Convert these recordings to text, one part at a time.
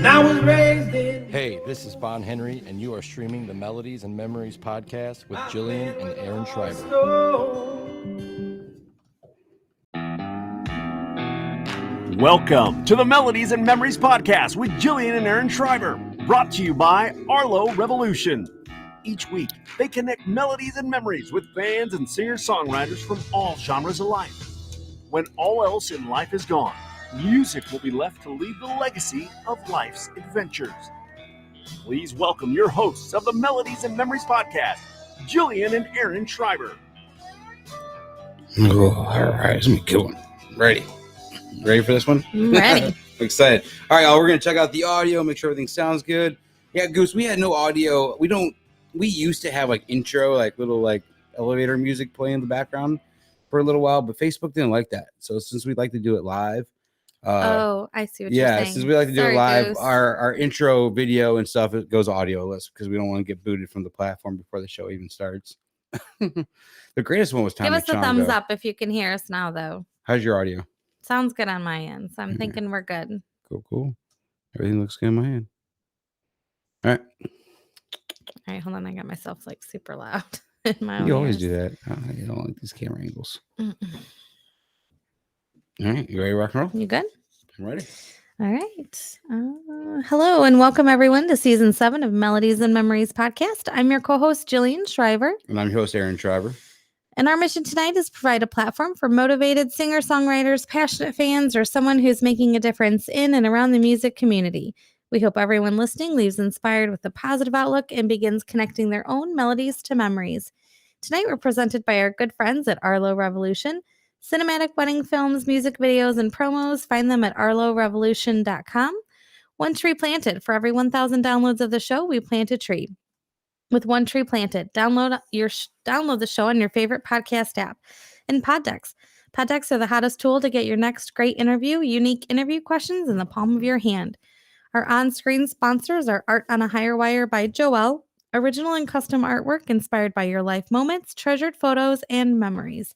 I was raised in. Hey, this is Bon Henry, and you are streaming the Melodies and Memories podcast with Jillian and Aaron Schreiber. Welcome to the Melodies and Memories podcast with Jillian and Aaron Schreiber, brought to you by Arlo Revolution. Each week, they connect melodies and memories with bands and singer-songwriters from all genres of life. When all else in life is gone, music will be left to leave the legacy of life's adventures. Please welcome your hosts of the Melodies and Memories podcast, Jillian and Aaron Schreiber. Oh, all right, it's gonna be a good one. Ready for this one? Ready. I'm excited. All right, y'all, we're gonna check out the audio, make sure everything sounds good. Yeah, Goose, we had no audio. We used to have like intro, like little like elevator music playing in the background for a little while, but Facebook didn't like that. So since we'd like to do it live, I see what you're saying. Since we like to do it live, Goose. our intro video and stuff, it goes audio-less because we don't want to get booted from the platform before the show even starts. The greatest one was Tommy Give us a Chongo. thumbs up if you can hear us now, though. How's your audio? Sounds good on my end, so I'm thinking we're good. Cool. Everything looks good in my hand. All right. All right, hold on. I got myself like super loud in my You own always ears. do that. You don't like these camera angles. Mm-mm. All right. You ready to rock and roll? You good? I'm ready. All right. Hello and welcome everyone to season 7 of Melodies and Memories podcast. I'm your co-host Jillian Schreiber. And I'm your host, Aaron Schreiber. And our mission tonight is to provide a platform for motivated singer-songwriters, passionate fans, or someone who's making a difference in and around the music community. We hope everyone listening leaves inspired with a positive outlook and begins connecting their own melodies to memories. Tonight, we're presented by our good friends at Arlo Revolution. Cinematic wedding films, music videos, and promos. Find them at arlorevolution.com. One tree planted. For every 1,000 downloads of the show, we plant a tree. With one tree planted, download the show on your favorite podcast app. And pod decks. Pod decks are the hottest tool to get your next great interview, unique interview questions in the palm of your hand. Our on-screen sponsors are Art on a Higher Wire by Joelle, original and custom artwork inspired by your life moments, treasured photos, and memories.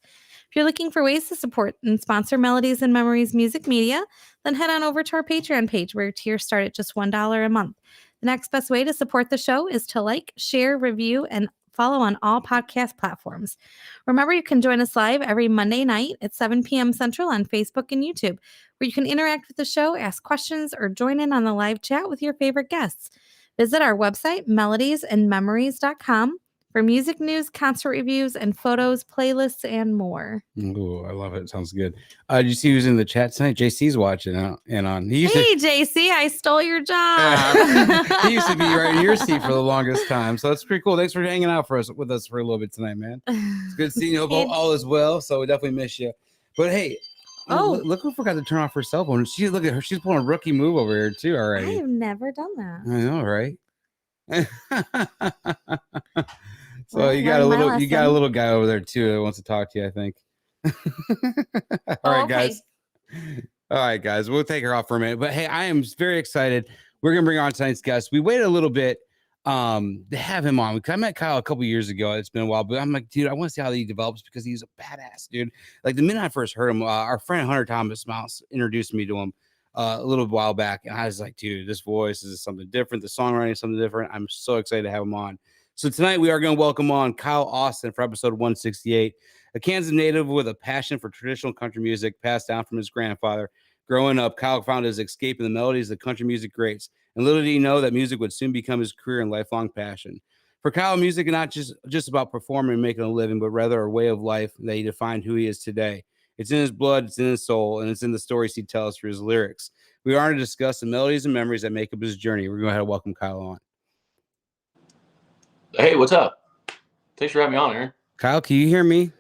If you're looking for ways to support and sponsor Melodies and Memories music media, then head on over to our Patreon page where tiers start at just $1 a month. The next best way to support the show is to like, share, review, and follow on all podcast platforms. Remember, you can join us live every Monday night at 7 p.m. Central on Facebook and YouTube, where you can interact with the show, ask questions, or join in on the live chat with your favorite guests. Visit our website, melodiesandmemories.com, for music news, concert reviews, and photos, playlists, and more. Ooh, I love it. Sounds good. Did you see who's in the chat tonight? JC's watching and on. Hey, JC, I stole your job. He used to be right in your seat for the longest time, so that's pretty cool. Thanks for hanging out with us for a little bit tonight, man. It's good seeing you. Hope all is well. So we definitely miss you. But hey, look who forgot to turn off her cell phone. Look at her. She's pulling a rookie move over here too already. I have never done that. I know, right? So you got a little guy over there too that wants to talk to you, I think. All right, guys. We'll take her off for a minute. But hey, I am very excited. We're gonna bring on tonight's guest. We waited a little bit to have him on because I met Kyle a couple years ago. It's been a while, but I'm like, dude, I want to see how he develops because he's a badass, dude. Like the minute I first heard him, our friend Hunter Thomas Mouse introduced me to him a little while back, and I was like, dude, this voice is something different. The songwriting is something different. I'm so excited to have him on. So tonight we are going to welcome on Kyle Austin for episode 168, a Kansas native with a passion for traditional country music passed down from his grandfather. Growing up, Kyle found his escape in the melodies of country music greats, and little did he know that music would soon become his career and lifelong passion. For Kyle, music is not just about performing and making a living, but rather a way of life that he defined who he is today. It's in his blood, it's in his soul, and it's in the stories he tells through his lyrics. We are to discuss the melodies and memories that make up his journey. We're going to go ahead and welcome Kyle on. Hey, what's up? Thanks for having me on, Aaron. Kyle, can you hear me?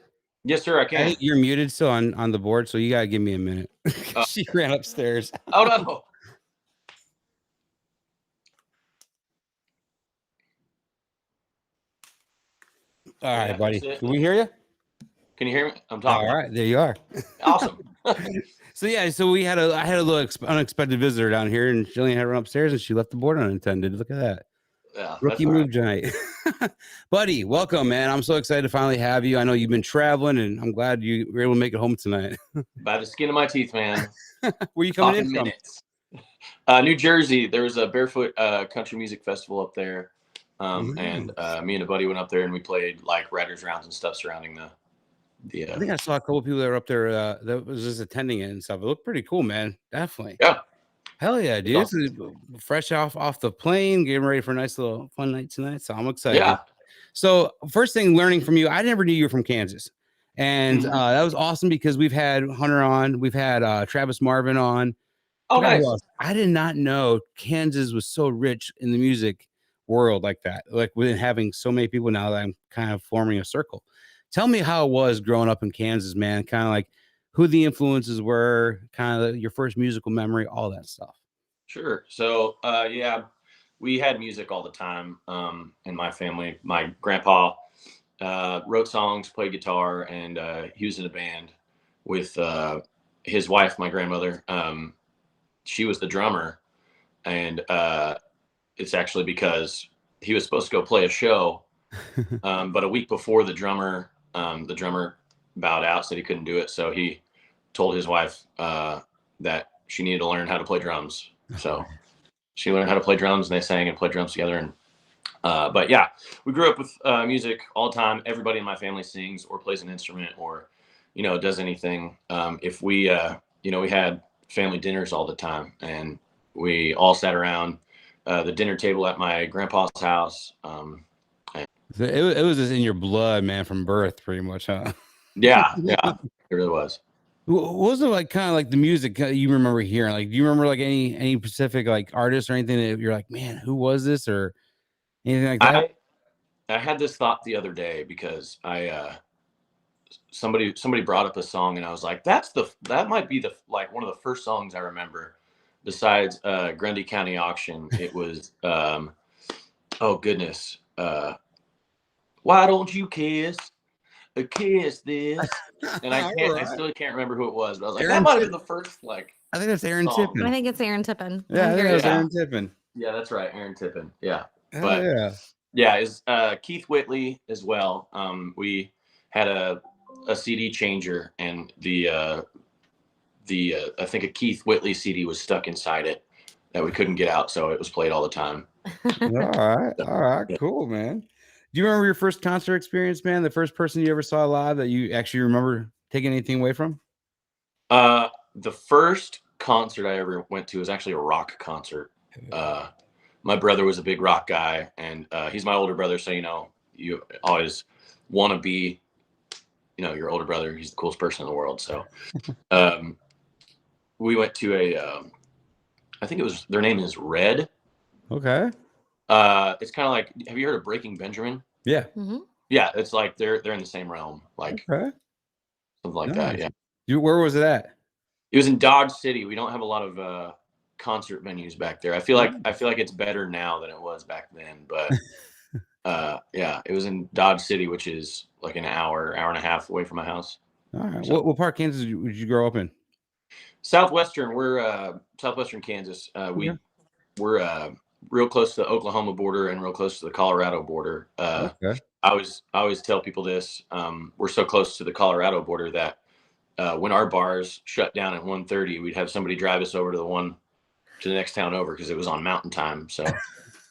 Yes, sir, I can. Hey, you're muted still on the board, so you got to give me a minute. She ran upstairs. Oh, no. All right, buddy. Can we hear you? Can you hear me? I'm talking. All right, there you are. Awesome. So I had a little unexpected visitor down here, and Jillian had to run upstairs, and she left the board unattended. Look at that. Yeah, rookie move tonight. Buddy, welcome, man. I'm so excited to finally have you. I know you've been traveling, and I'm glad you were able to make it home tonight. By the skin of my teeth, man. Where you coming in from? New Jersey, there was a Barefoot country music festival up there. And me and a buddy went up there and we played like writers rounds and stuff surrounding the I think I saw a couple of people that were up there that was just attending it and stuff. It looked pretty cool, man. Definitely. yeah. Hell yeah, dude. Awesome. So, fresh off the plane, getting ready for a nice little fun night tonight. So I'm excited. Yeah. So first thing, learning from you, I never knew you were from Kansas. And that was awesome because we've had Hunter on, we've had Travis Marvin on. Oh, nice. I did not know Kansas was so rich in the music world like that. Like with having so many people now that I'm kind of forming a circle. Tell me how it was growing up in Kansas, man. Kind of like who the influences were, kind of your first musical memory, all that stuff. Sure. So, yeah, we had music all the time in my family. My grandpa wrote songs, played guitar, and he was in a band with his wife, my grandmother. She was the drummer, and it's actually because he was supposed to go play a show, but a week before the drummer bowed out, said he couldn't do it. So he told his wife that she needed to learn how to play drums. So she learned how to play drums, and they sang and played drums together. And but yeah, we grew up with music all the time. Everybody in my family sings or plays an instrument or, does anything. If we, we had family dinners all the time, and we all sat around the dinner table at my grandpa's house. So it was just in your blood, man, from birth, pretty much, huh? Yeah, it really was. What was it like, kind of like the music you remember hearing? Like, do you remember like any specific like artist or anything that you're like, man, who was this or anything like that? I had this thought the other day because somebody brought up a song and I was like, that might be one of the first songs I remember besides Grundy County Auction. It was oh goodness, why don't you kiss this? And I still can't remember who it was, but I was like, that might have been the first I think that's Aaron song. Tippin. I think it's Aaron Tippin. Yeah, I think it was Aaron Tippin. Yeah, that's right, Aaron Tippin. Yeah. But yeah, is Keith Whitley as well. We had a CD changer, and the I think a Keith Whitley CD was stuck inside it that we couldn't get out, so it was played all the time. All right, cool, man. Do you remember your first concert experience, man? The first person you ever saw live that you actually remember taking anything away from? The first concert I ever went to was actually a rock concert. My brother was a big rock guy, and he's my older brother, so you always want to be, your older brother. He's the coolest person in the world. So we went to I think their name is Red. Okay. It's kind of like, have you heard of Breaking Benjamin? Yeah. Mm-hmm. Yeah, it's like they're in the same realm, like something like that. Yeah. Where was it at? It was in Dodge City. We don't have a lot of concert venues back there. I feel like it's better now than it was back then. But yeah, it was in Dodge City, which is like an hour and a half away from my house. All right. So, what part of Kansas did you grow up in? Southwestern. We're southwestern Kansas. We're real close to the Oklahoma border and real close to the Colorado border. Okay. I always tell people this. We're so close to the Colorado border that when our bars shut down at 1:30, we'd have somebody drive us over to the next town over because it was on mountain time. So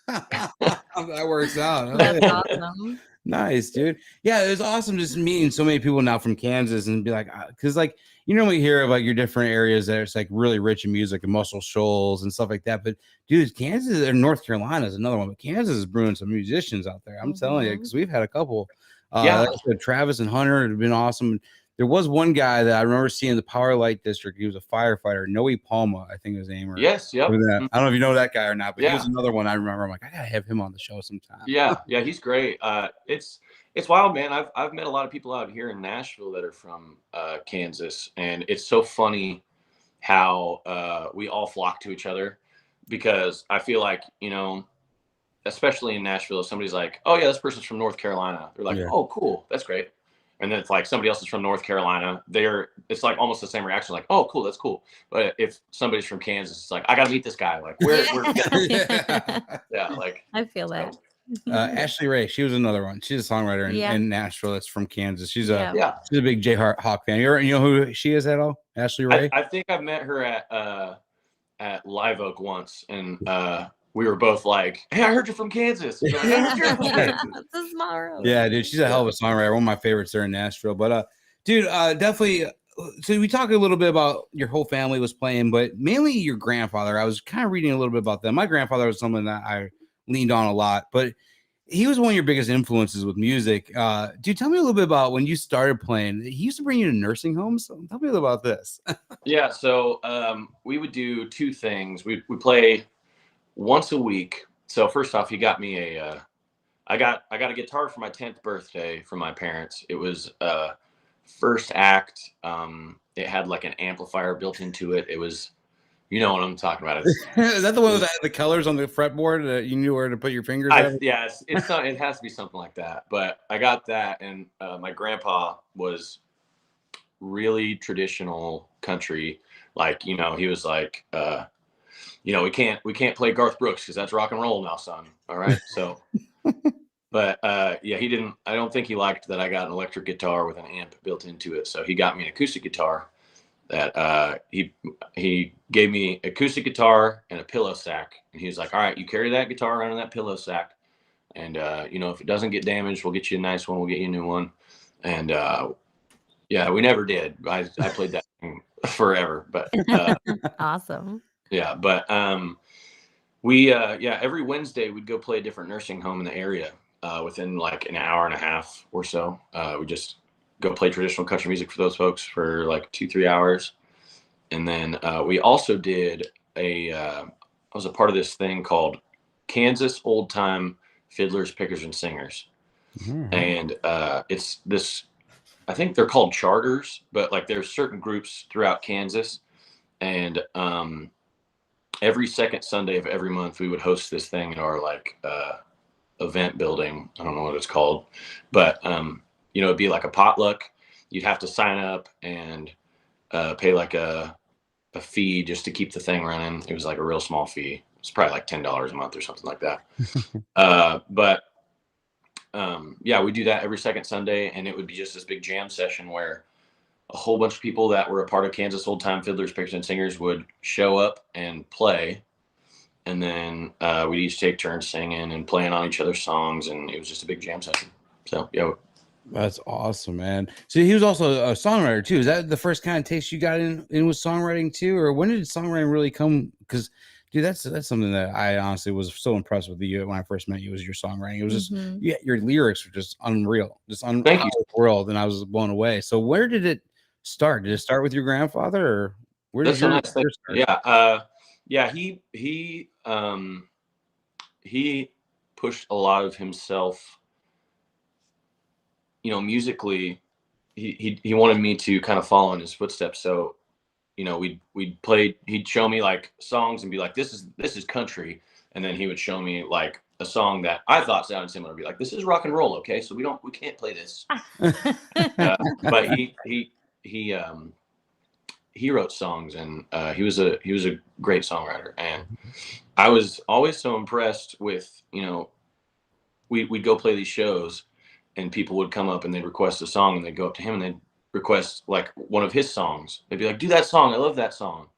that works out. That's awesome. Nice, dude. Yeah, it was awesome just meeting so many people now from Kansas and be like, because like you normally hear of like your different areas that it's like really rich in music and Muscle Shoals and stuff like that. But dude, Kansas and North Carolina is another one. But Kansas is brewing some musicians out there. I'm telling you, because we've had a couple. Like I said, Travis and Hunter have been awesome. There was one guy that I remember seeing in the Power Light District. He was a firefighter, Noe Palma, I think his name. Yes, yep. I don't know if you know that guy or not, but he was another one I remember. I'm like, I gotta have him on the show sometime. Yeah, he's great. It's wild, man. I've met a lot of people out here in Nashville that are from Kansas, and it's so funny how we all flock to each other because I feel like, especially in Nashville, if somebody's like, oh yeah, this person's from North Carolina. They're like, oh, cool, that's great. And then it's like somebody else is from North Carolina. It's like almost the same reaction, like, oh, cool, that's cool. But if somebody's from Kansas, it's like, I got to meet this guy. Like, where yeah, like. I feel that. Ashley Ray, she was another one. She's a songwriter in Nashville that's from Kansas. She's a big J Hawk fan. You know who she is at all? Ashley Ray? I think I've met her at Live Oak once, and we were both like, "Hey, I heard you're from Kansas." We're like, "I heard you're from Kansas." It's a small world. Yeah, dude, she's a hell of a songwriter. One of my favorites there in Nashville. But dude, definitely. So we talked a little bit about your whole family was playing, but mainly your grandfather. I was kind of reading a little bit about that. My grandfather was someone that I leaned on a lot, but he was one of your biggest influences with music. Dude, tell me a little bit about when you started playing. He used to bring you to nursing homes. So tell me a little about this. Yeah, so we would do two things. We play once a week. So first off, he got me I got a guitar for my 10th birthday from my parents. It was first act. It had like an amplifier built into it. It was, you know what I'm talking about. Is that the one that had the colors on the fretboard that you knew where to put your fingers? Yeah, it's not, it has to be something like that. But I got that, and my grandpa was really traditional country. Like, you know, he was like, you know, we can't play Garth Brooks because that's rock and roll now, son. All right, so. But yeah, I don't think he liked that I got an electric guitar with an amp built into it. So he got me an acoustic guitar that he gave me acoustic guitar and a pillow sack. And he was like, all right, you carry that guitar around in that pillow sack. And, you know, if it doesn't get damaged, we'll get you a nice one. We'll get you a new one. And yeah, we never did. I played that thing forever. But Awesome. yeah, but we, yeah, every Wednesday we'd go play a different nursing home in the area. Within like an hour and a half or so, we just go play traditional country music for those folks for like 2-3 hours. And then we also did I was a part of this thing called Kansas Old Time Fiddlers, Pickers, and Singers. Mm-hmm. And it's this, I think they're called charters, but like there's certain groups throughout Kansas. And every second Sunday of every month, we would host this thing in our like event building. I don't know what it's called, but you know, it'd be like a potluck. You'd have to sign up and pay like a fee just to keep the thing running. It was like a real small fee. It's probably like $10 a month or something like that. But yeah, we do that every second Sunday, and it would be just this big jam session where a whole bunch of people that were a part of Kansas Old Time Fiddlers, Pickers, and Singers would show up and play. And then we'd each take turns singing and playing on each other's songs, and it was just a big jam session. So yeah, that's awesome, man. So he was also a songwriter too. Is that the first kind of taste you got in with songwriting too, or when did songwriting really come? Because dude, that's something that I honestly was so impressed with you when I first met you. Was your songwriting? It was just yeah, your lyrics were just unreal, just out of the world, and I was blown away. So where did it start? Did it start with your grandfather, or where did your start? Yeah. Yeah, he pushed a lot of himself, you know, musically. He wanted me to kind of follow in his footsteps. So, you know, we'd play, he'd show me like songs and be like, this is country. And then he would show me like a song that I thought sounded similar, be like, this is rock and roll. Okay. So we can't play this. But he wrote songs, and he was a great songwriter. And I was always so impressed with, you know, we'd go play these shows, and people would come up and they'd request a song, and they'd go up to him and they'd request like one of his songs. They'd be like, do that song. I love that song.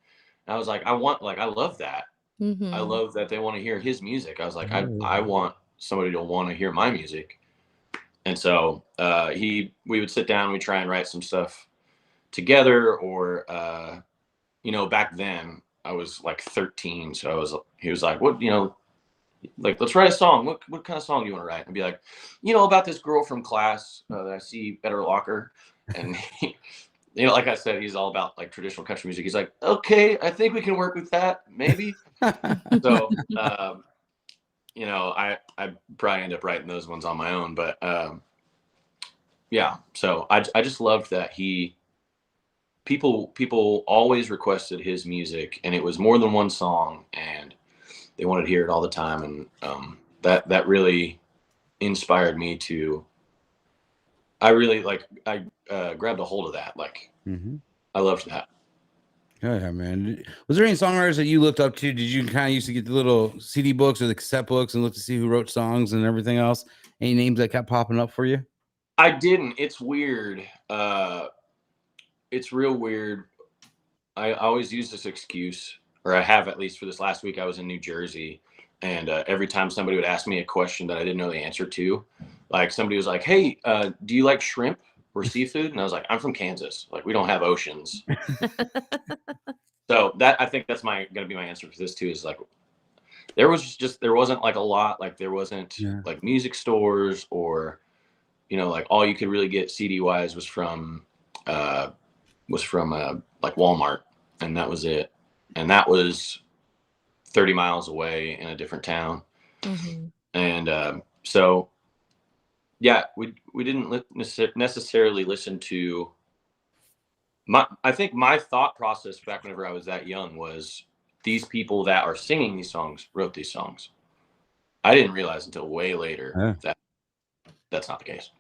And I was like, I love that. Mm-hmm. I love that they want to hear his music. I was like, I want somebody to want to hear my music. And so we would sit down, we'd try and write some stuff together, or you know, back then I was like 13, so he was like, what, you know, like, let's write a song. What kind of song do you want to write? And be like, you know, about this girl from class that I see at her locker. And he, you know, like I said, he's all about like traditional country music. He's like, okay, I think we can work with that, maybe. So you know, I probably end up writing those ones on my own, but yeah, so I just loved that people always requested his music, and it was more than one song, and they wanted to hear it all the time. And that really inspired me to, I grabbed a hold of that. Like, I loved that. Yeah, man. Was there any songwriters that you looked up to? Did you kind of used to get the little CD books or the cassette books and look to see who wrote songs and everything else? Any names that kept popping up for you? I didn't. It's weird. It's real weird. I always use this excuse. or I have at least for this last week. I was in New Jersey, and every time somebody would ask me a question that I didn't know the answer to, like somebody was like, "Hey, do you like shrimp or seafood?" And I was like, "I'm from Kansas. Like, we don't have oceans." So that, I think that's gonna be my answer for this too. Is like, there wasn't like a lot. Like, there wasn't like music stores, or like all you could really get CD wise was from like Walmart, and that was it. And that was 30 miles away in a different town. Mm-hmm. And so yeah, we didn't necessarily listen to I think my thought process back whenever I was that young was, these people that are singing these songs wrote these songs. I didn't realize until way later that that's not the case.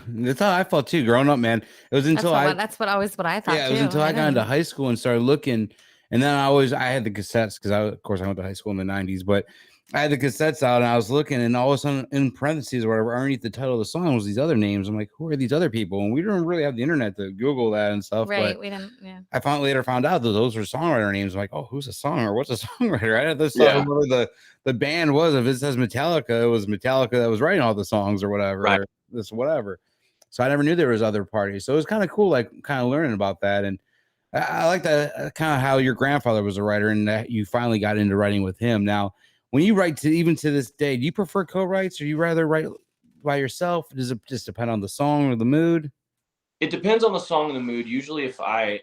That's how I felt too growing up, man. It was until that's what I thought it too. was until I got into high school and started looking, and then I had the cassettes, because of course I went to high school in the 90s, but I had the cassettes out and I was looking, and all of a sudden in parentheses or whatever underneath the title of the song was these other names. I'm like, who are these other people? And we didn't really have the internet to Google that and stuff. Right. But We didn't. Yeah. I later found out that those were songwriter names. I'm like, oh, who's a songwriter? What's a songwriter? I had to start whoever the band was. If it says Metallica, it was Metallica that was writing all the songs or whatever. Right. Or this whatever. So I never knew there was other parties. So it was kind of cool, like kind of learning about that. And I like that kind of how your grandfather was a writer, and that you finally got into writing with him. Now, when you write even to this day, do you prefer co-writes, or you rather write by yourself? Does it just depend on the song or the mood? It depends on the song and the mood. Usually if I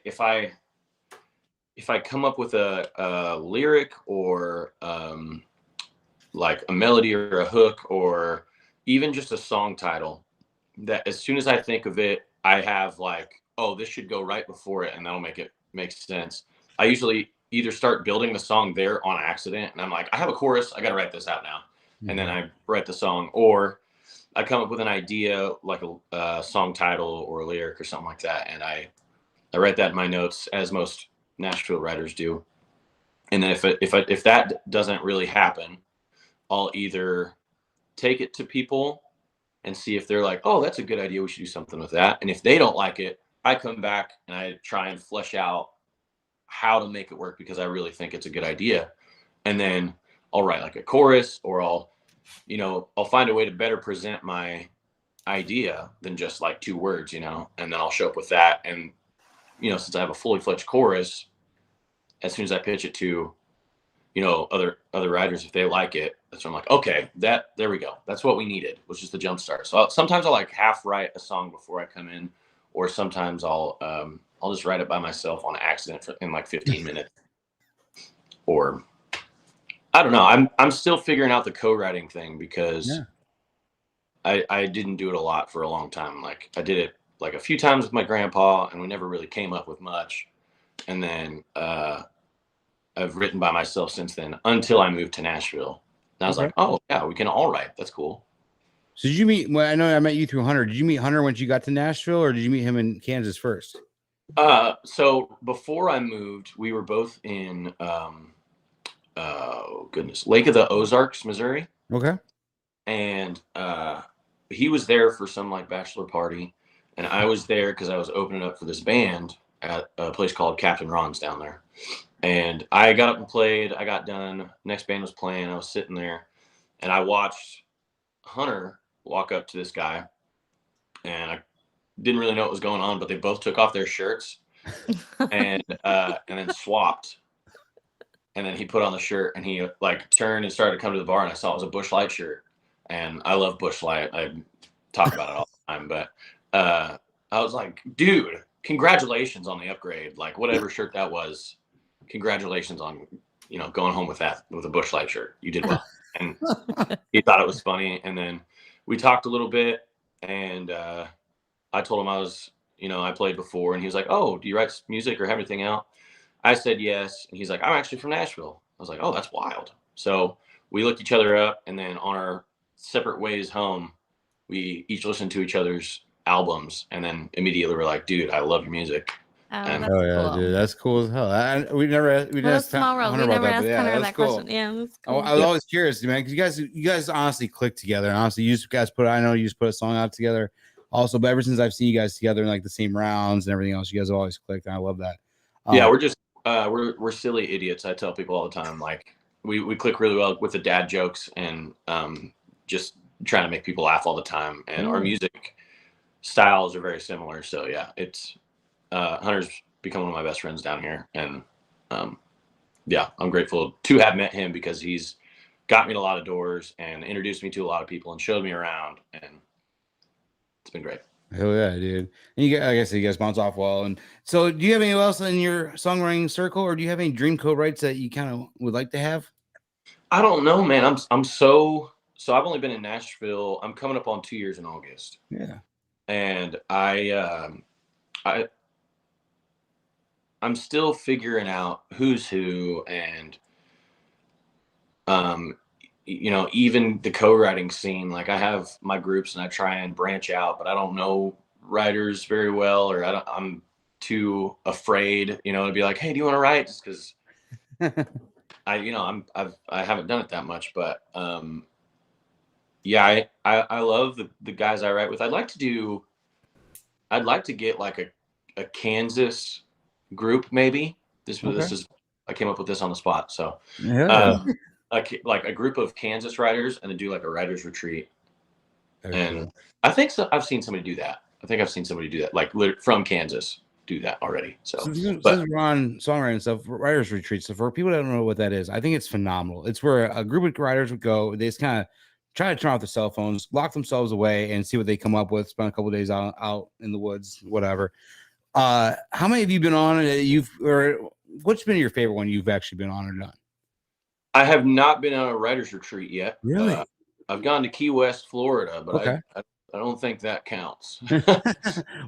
come up with a lyric, or like a melody or a hook, or even just a song title, that as soon as I think of it, I have like, oh, this should go right before it, and that'll make sense. I usually either start building the song there on accident, and I'm like, I have a chorus, I got to write this out now. Mm-hmm. And then I write the song, or I come up with an idea, like a song title or a lyric or something like that, and I write that in my notes, as most Nashville writers do. And then if that doesn't really happen, I'll either take it to people and see if they're like, oh, that's a good idea, we should do something with that. And if they don't like it, I come back and I try and flesh out how to make it work, because I really think it's a good idea. And then I'll write like a chorus, or I'll find a way to better present my idea than just like 2 words, and then I'll show up with that. And, since I have a fully fledged chorus, as soon as I pitch it to, other writers, if they like it, that's when I'm like, okay, there we go. That's what we needed, was just the jump start. So sometimes I'll like half write a song before I come in, or sometimes I'll just write it by myself on accident in like 15 minutes. Or I don't know. I'm still figuring out the co-writing thing, because I didn't do it a lot for a long time. Like, I did it like a few times with my grandpa, and we never really came up with much. And then I've written by myself since then, until I moved to Nashville. And I was like, oh yeah, we can all write. That's cool. So did you meet? Well, I know I met you through Hunter. Did you meet Hunter once you got to Nashville, or did you meet him in Kansas first? So before I moved, we were both in Lake of the Ozarks, Missouri. Okay. And he was there for some like bachelor party, and I was there because I was opening up for this band at a place called Captain Ron's down there. And I got up and played. I got done. Next band was playing. I was sitting there, and I watched Hunter walk up to this guy, and I didn't really know what was going on, but they both took off their shirts and then swapped. And then he put on the shirt, and he like turned and started to come to the bar, and I saw it was a Busch Light shirt. And I love Busch Light. I talk about it all the time, but I was like, dude, congratulations on the upgrade. Like, whatever shirt that was, congratulations on, going home with that, with a Busch Light shirt. You did well. And he thought it was funny. And then we talked a little bit, and I told him I was, I played before, and he was like, oh, do you write music or have anything out? I said yes. And he's like, I'm actually from Nashville. I was like, oh, that's wild. So we looked each other up, and then on our separate ways home, we each listened to each other's albums, and then immediately we're like, dude, I love your music. Oh, And- that's yeah, cool. dude, that's cool as hell. We never asked Small world. Hunter We never about asked that, but Hunter that's that cool. question. Yeah, that's cool. I was always curious, man, because you guys honestly clicked together, and honestly, I know you just put a song out together also, but ever since I've seen you guys together in like the same rounds and everything else, you guys have always clicked, and I love that. Yeah, we're just we're silly idiots. I tell people all the time, like we click really well with the dad jokes and just trying to make people laugh all the time. And our music styles are very similar. So yeah, it's Hunter's become one of my best friends down here, and yeah, I'm grateful to have met him because he's got me in a lot of doors and introduced me to a lot of people and showed me around, and it's been great. Hell yeah, dude. And you guys, like I said, you guys bounce off well. And so, do you have anyone else in your songwriting circle, or do you have any dream co-writes that you kind of would like to have? I don't know, man. I'm so I've only been in Nashville. I'm coming up on 2 years in August, Yeah. and I'm still figuring out who's who, and even the co-writing scene. Like I have my groups and I try and branch out, but I don't know writers very well, or I'm too afraid, to be like, hey, do you want to write? Just because I haven't done it that much, but yeah, I love the guys I write with. I'd like to get like a Kansas group, maybe. This is I came up with this on the spot. So Yeah. like a group of Kansas writers, and then do like a writers retreat. Very And cool. I think so. I've seen somebody do that. Like from Kansas do that already. So, Since but we're on songwriting stuff, writers retreats. So for people that don't know what that is, I think it's phenomenal. It's where a group of writers would go. They just kind of try to turn off their cell phones, lock themselves away, and see what they come up with. Spend a couple of days out in the woods, whatever. How many have you been on? Or what's been your favorite one you've actually been on or done? I have not been on a writers retreat yet. Really? I've gone to Key West, Florida, but Okay. I don't think that counts.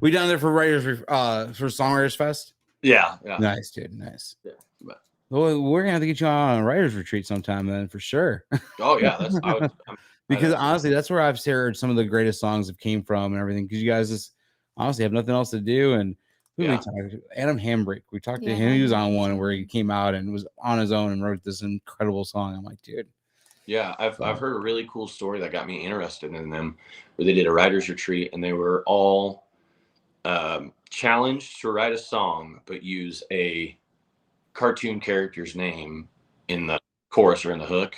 We down there for for Songwriters Fest. Yeah. Nice, dude. Nice. Yeah, but, Well, we're gonna have to get you on a writers retreat sometime then, for sure. oh yeah, Because honestly, that's where I've heard some of the greatest songs have came from and everything. Because you guys just honestly have nothing else to do. And who we talked to? Adam Hambrick. We talked to him. He was on one where he came out and was on his own and wrote this incredible song. I'm like, dude. Yeah, I've heard a really cool story that got me interested in them, where they did a writers retreat and they were all challenged to write a song but use a cartoon character's name in the chorus or in the hook,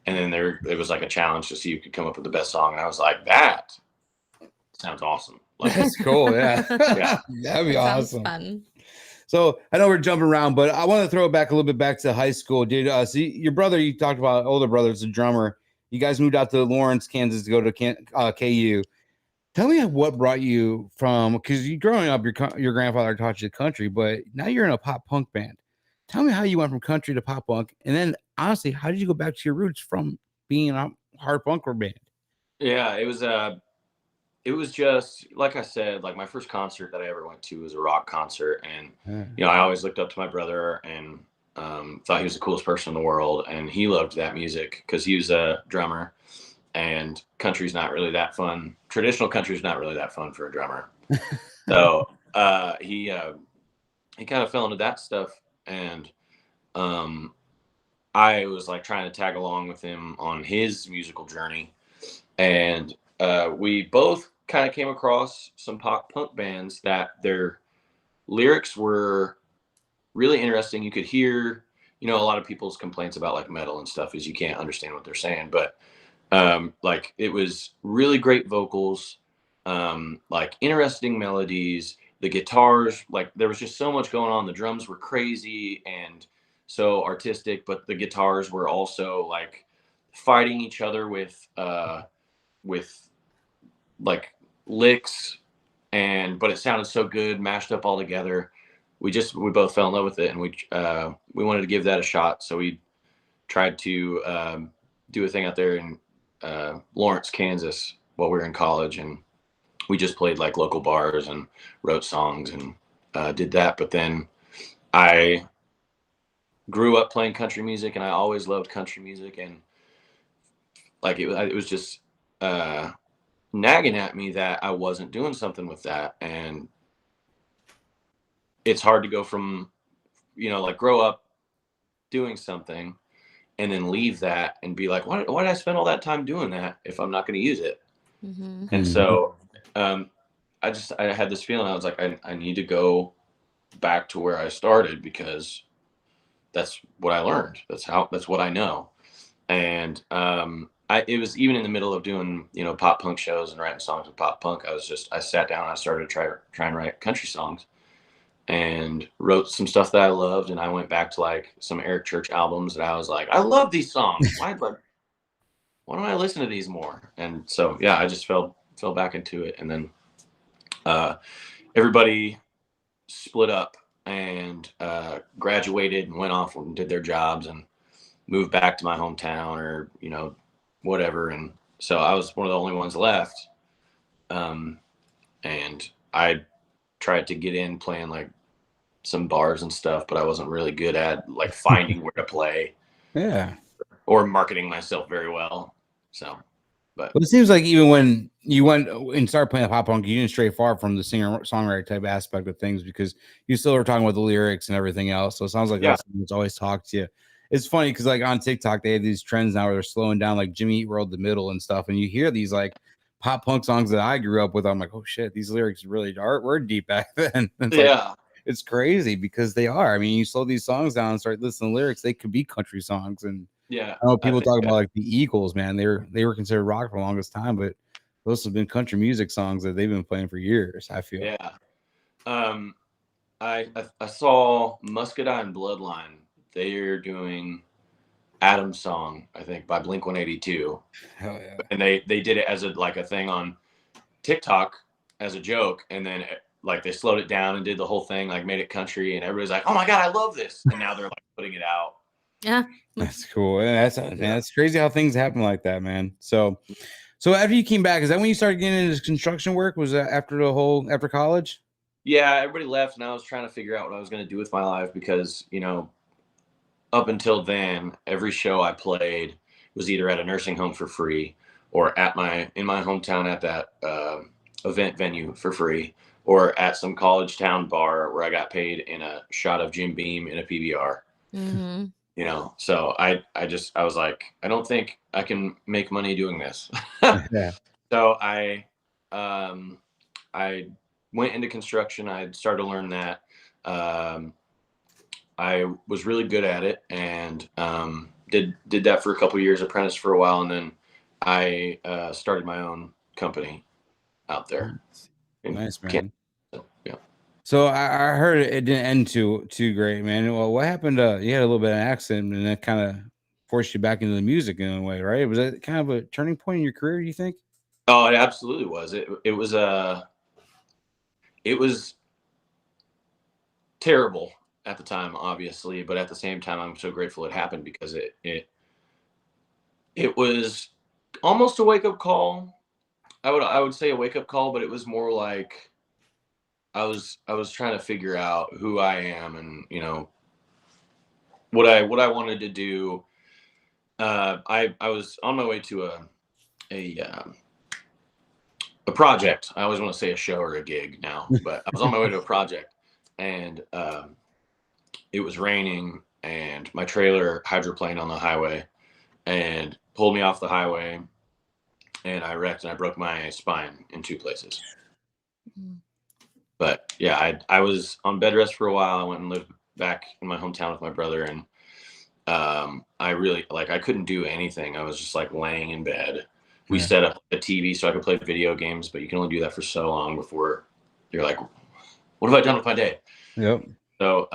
and then it was like a challenge to see who could come up with the best song, and I was like, that sounds awesome. Like, That's cool. Yeah. Yeah. That'd be Sounds awesome. fun. So I know we're jumping around, but I want to throw it back a little bit back to high school, dude. See, your brother, you talked about older brother, is a drummer. You guys moved out to Lawrence, Kansas to go to KU. Tell me what brought you from, because you growing up, your grandfather taught you the country, but now you're in a pop punk band. Tell me how you went from country to pop punk, and then honestly, how did you go back to your roots from being a hard punk band? Yeah, it was just like I said, like my first concert that I ever went to was a rock concert, and I always looked up to my brother and thought he was the coolest person in the world, and he loved that music because he was a drummer, and country's not really that fun. Traditional country's not really that fun for a drummer. So he kind of fell into that stuff, and I was like trying to tag along with him on his musical journey, and we both kind of came across some pop punk bands that their lyrics were really interesting. You could hear, a lot of people's complaints about like metal and stuff is you can't understand what they're saying, but like it was really great vocals, like interesting melodies, the guitars, like there was just so much going on. The drums were crazy and so artistic, but the guitars were also like fighting each other with like licks, but it sounded so good mashed up all together. We both fell in love with it, and we wanted to give that a shot, so we tried to do a thing out there in Lawrence, Kansas while we were in college, and we just played like local bars and wrote songs and did that. But then I grew up playing country music, and I always loved country music, and like it was just nagging at me that I wasn't doing something with that. And it's hard to go from, like grow up doing something and then leave that and be like, why did I spend all that time doing that if I'm not going to use it? Mm-hmm. And so I had this feeling. I was like, I need to go back to where I started because that's what I learned. That's what I know. And it was even in the middle of doing, you know, pop punk shows and writing songs with pop punk. I sat down and I started to try and write country songs and wrote some stuff that I loved. And I went back to like some Eric Church albums that I was like, I love these songs. Why don't I listen to these more? And so, yeah, I just fell back into it. And then everybody split up and graduated and went off and did their jobs and moved back to my hometown or, you know, whatever. And so I was one of the only ones left. And I tried to get in playing like some bars and stuff, but I wasn't really good at like finding where to play. Yeah. Or marketing myself very well. So, but it seems like even when you went and started playing pop punk, you didn't stray far from the singer songwriter type aspect of things, because you still were talking about the lyrics and everything else. So it sounds like that's something that's always talked to you. It's funny because like on TikTok, they have these trends now where they're slowing down, like Jimmy Eat World the Middle and stuff. And you hear these like pop punk songs that I grew up with. I'm like, oh shit, these lyrics really were deep back then. It's crazy because they are. I mean, you slow these songs down and start listening to lyrics, they could be country songs. And I know people talk about like the Eagles, man. They were considered rock for the longest time, but those have been country music songs that they've been playing for years, I feel. Yeah. I saw Muscadine Bloodline. They're doing Adam's Song, I think, by Blink-182. Hell yeah. And they did it as a thing on TikTok as a joke, and then like they slowed it down and did the whole thing, like made it country, and everybody's like, "Oh my god, I love this!" And now they're like putting it out. Yeah, that's cool. And that's crazy how things happen like that, man. So after you came back, is that when you started getting into construction work? Was that after college? Yeah, everybody left, and I was trying to figure out what I was going to do with my life because, you know, up until then, every show I played was either at a nursing home for free or in my hometown at that event venue for free, or at some college town bar where I got paid in a shot of Jim Beam in a PBR. Mm-hmm. You know, so I was like, I don't think I can make money doing this. Yeah. So I went into construction. I started to learn that. I was really good at it, and did that for a couple of years, apprenticed for a while, and then I started my own company out there. Nice, man. So, yeah. So I heard it didn't end too great, man. Well, what happened? You had a little bit of an accident, and that kind of forced you back into the music in a way, right? Was that kind of a turning point in your career, do you think? Oh, it absolutely was. It was terrible at the time, obviously, but at the same time, I'm so grateful it happened because it was almost a wake-up call. I would say a wake-up call, but it was more like I was trying to figure out who I am and, you know, what I wanted to do. I was on my way to a project. I always want to say a show or a gig now, but I was on my way to a project, and it was raining, and my trailer hydroplaned on the highway and pulled me off the highway, and I wrecked and I broke my spine in 2 places. But yeah, I was on bed rest for a while. I went and lived back in my hometown with my brother, and I really I couldn't do anything. I was just like laying in bed. We set up a TV so I could play video games, but you can only do that for so long before you're like, what have I done with my day? Yep. So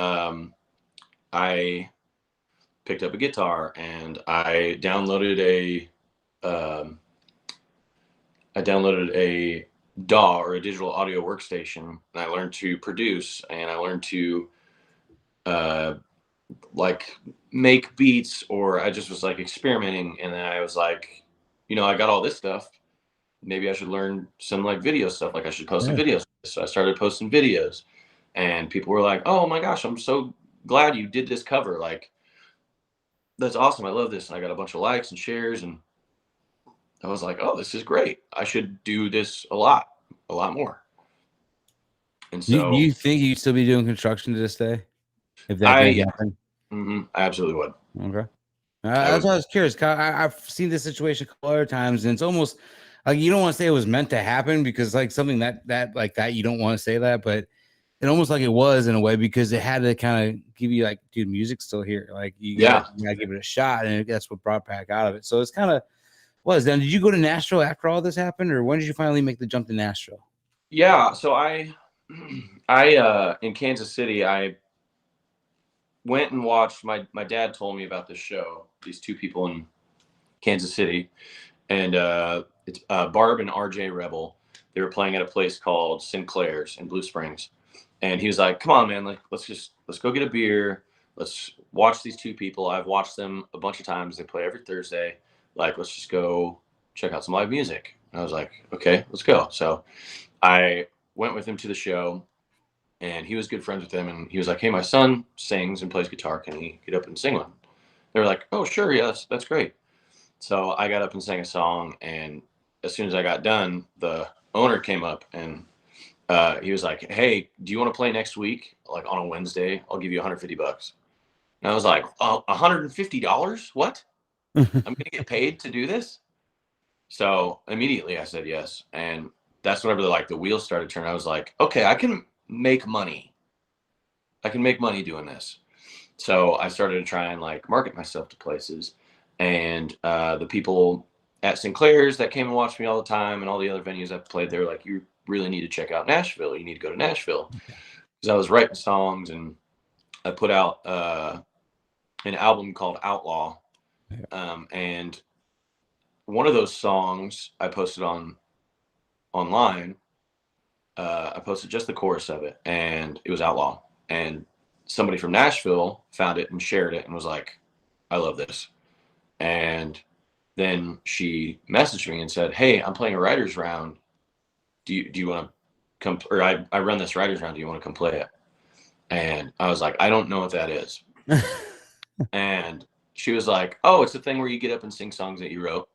I picked up a guitar and I downloaded a DAW, or a digital audio workstation, and I learned to produce, and I learned to make beats, or I just was like experimenting. And then I was like, you know, I got all this stuff. Maybe I should learn some like video stuff. Like I should post some videos. So I started posting videos, and people were like, "Oh my gosh, I'm so glad you did this cover. Like, that's awesome. I love this." And I got a bunch of likes and shares, and I was like, "Oh, this is great. I should do this a lot more." And so, do you think you'd still be doing construction to this day if that happened? I absolutely would. Okay. That's why I was curious. I've seen this situation a couple other times, and it's almost like you don't want to say it was meant to happen, because like something that you don't want to say that, but it almost like it was in a way, because it had to kind of give you like, dude, music's still here. Like you gotta give it a shot, and that's what brought back out of it. So it's kind of was. Then did you go to Nashville after all this happened, or when did you finally make the jump to Nashville? Yeah. So I in Kansas City, I went and watched. My dad told me about this show. These two people in Kansas City, and it's Barb and RJ Rebel. They were playing at a place called Sinclair's in Blue Springs, and he was like, "Come on, man! Like, let's go get a beer. Let's watch these two people. I've watched them a bunch of times. They play every Thursday. Like, let's just go check out some live music." And I was like, "Okay, let's go." So I went with him to the show, and he was good friends with him. And he was like, "Hey, my son sings and plays guitar. Can he get up and sing one?" They were like, "Oh, sure, yeah, that's great." So I got up and sang a song, and as soon as I got done, the owner came up and he was like, "Hey, do you want to play next week? Like on a Wednesday? I'll give you $150." And I was like, "Oh, $150? What? I'm gonna get paid to do this?" So immediately I said yes, and that's whenever the wheels started turning. I was like, "Okay, I can make money. I can make money doing this." So I started to try and like market myself to places, and the people at Sinclair's that came and watched me all the time, and all the other venues I've played there, like, "You really need to check out Nashville. You need to go to Nashville," because I was writing songs, and I put out an album called Outlaw, and one of those songs I posted online. I posted just the chorus of it, and it was Outlaw, and somebody from Nashville found it and shared it and was like, "I love this." And then she messaged me and said, "Hey, I'm playing a writer's round. Do you want to come?" Or I run this writer's round. Do you want to come play it? And I was like, "I don't know what that is." And she was like, "Oh, it's a thing where you get up and sing songs that you wrote,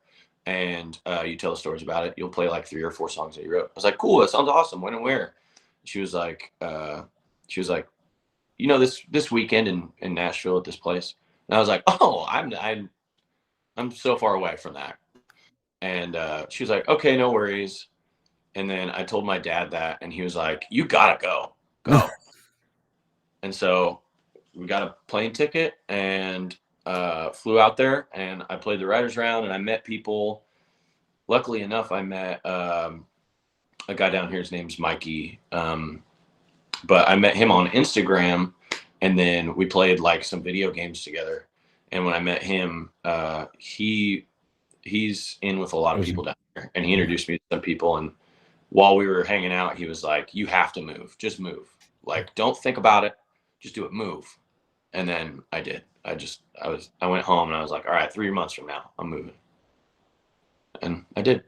and you tell stories about it. You'll play like 3 or 4 songs that you wrote." I was like, "Cool, that sounds awesome. When and where?" She was like, "This weekend in Nashville at this place." And I was like, "Oh, I'm so far away from that." And she was like, "Okay, no worries." And then I told my dad that, and he was like, "You gotta go." And so we got a plane ticket and flew out there, and I played the writers round, and I met people. Luckily enough, I met a guy down here. His name's Mikey. But I met him on Instagram, and then we played like some video games together. And when I met him, he's in with a lot of people down there, and he introduced me to some people. And while we were hanging out, he was like, "You have to move. Just move. Like, don't think about it. Just do it. Move." And then I did. I went home, and I was like, "All right, 3 months from now, I'm moving." And I did.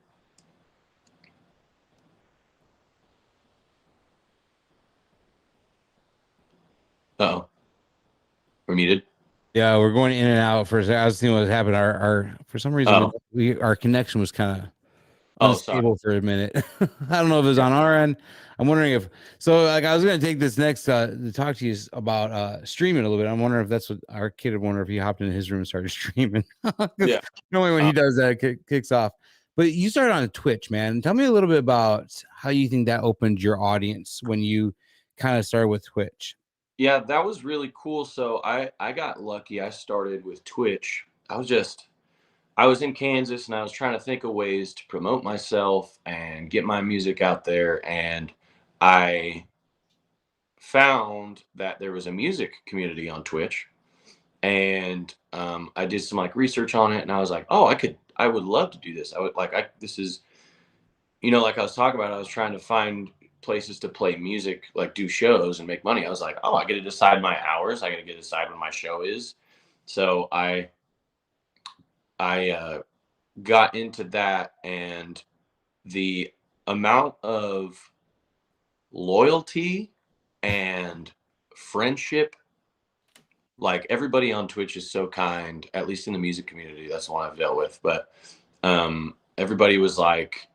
Uh-oh. We're muted. Yeah, we're going in and out for a second. I was seeing what happened. Our for some reason our connection was kind of unstable for a minute. I don't know if it was on our end. I'm wondering if so. Like, I was going to take this next to talk to you about streaming a little bit. I'm wondering if that's what our kid would wonder if he hopped into his room and started streaming. Yeah. Normally when he does that, kicks off. But you started on Twitch, man. Tell me a little bit about how you think that opened your audience when you kind of started with Twitch. Yeah, that was really cool. So I got lucky. I started with Twitch. I was in Kansas, and I was trying to think of ways to promote myself and get my music out there. And I found that there was a music community on Twitch, and I did some like research on it, and I was like, "Oh, I would love to do this. This is, like I was talking about, I was trying to find places to play music, like do shows and make money." I was like, "Oh, I get to decide my hours. I get to decide when my show is." So I got into that, and the amount of loyalty and friendship, like, everybody on Twitch is so kind, at least in the music community. That's the one I've dealt with. But everybody was like,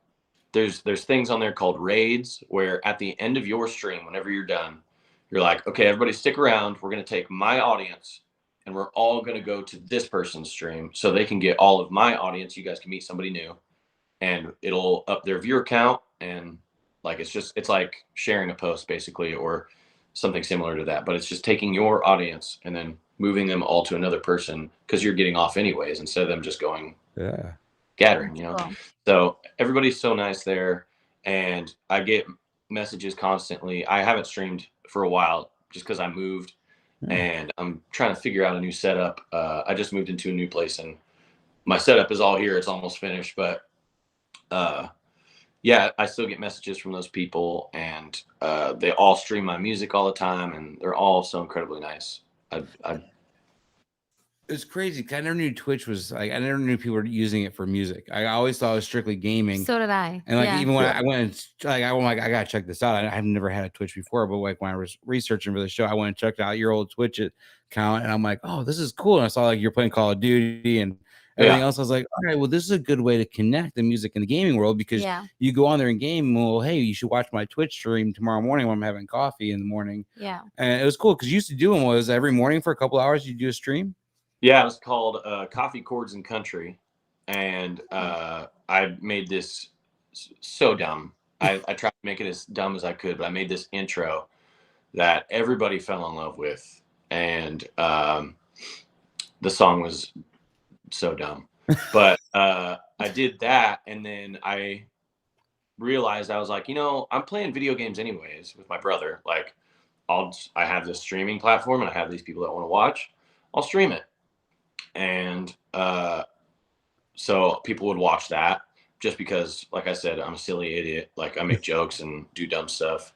there's things on there called raids, where at the end of your stream, whenever you're done, you're like, "Okay, everybody stick around. We're going to take my audience, and we're all going to go to this person's stream so they can get all of my audience. You guys can meet somebody new, and it'll up their viewer count." And like, it's like sharing a post basically, or something similar to that, but it's just taking your audience and then moving them all to another person because you're getting off anyways instead of them just going scattering, you know. Cool. So everybody's so nice there, and I get messages constantly. I haven't streamed for a while just because I moved, and I'm trying to figure out a new setup. I just moved into a new place, and my setup is all here. It's almost finished, but yeah, I still get messages from those people, and they all stream my music all the time, and they're all so incredibly nice. It's crazy because I never knew Twitch was like, I never knew people were using it for music. I always thought it was strictly gaming. So did I. And like, Yeah. even when I went, I'm like, I gotta check this out. I've never had a Twitch before, but like when I was researching for the show, I went and checked out your old Twitch account, and I'm like, oh, this is cool. And I saw like you're playing Call of Duty and everything else. I was like, all right, well, this is a good way to connect the music and the gaming world because you go on there and game. Well, hey, you should watch my Twitch stream tomorrow morning when I'm having coffee in the morning. Yeah. And it was cool because you used to do them was every morning for a couple hours, you do a stream. Yeah, it was called Coffee, Chords, and Country. And I made this so dumb. I tried to make it as dumb as I could, but I made this intro that everybody fell in love with. And the song was so dumb. But I did that, and then I realized I was like, you know, I'm playing video games anyways with my brother. Like, I have this streaming platform, and I have these people that want to watch. I'll stream it. And so people would watch that just because, like I said, I'm a silly idiot. Like I make jokes and do dumb stuff.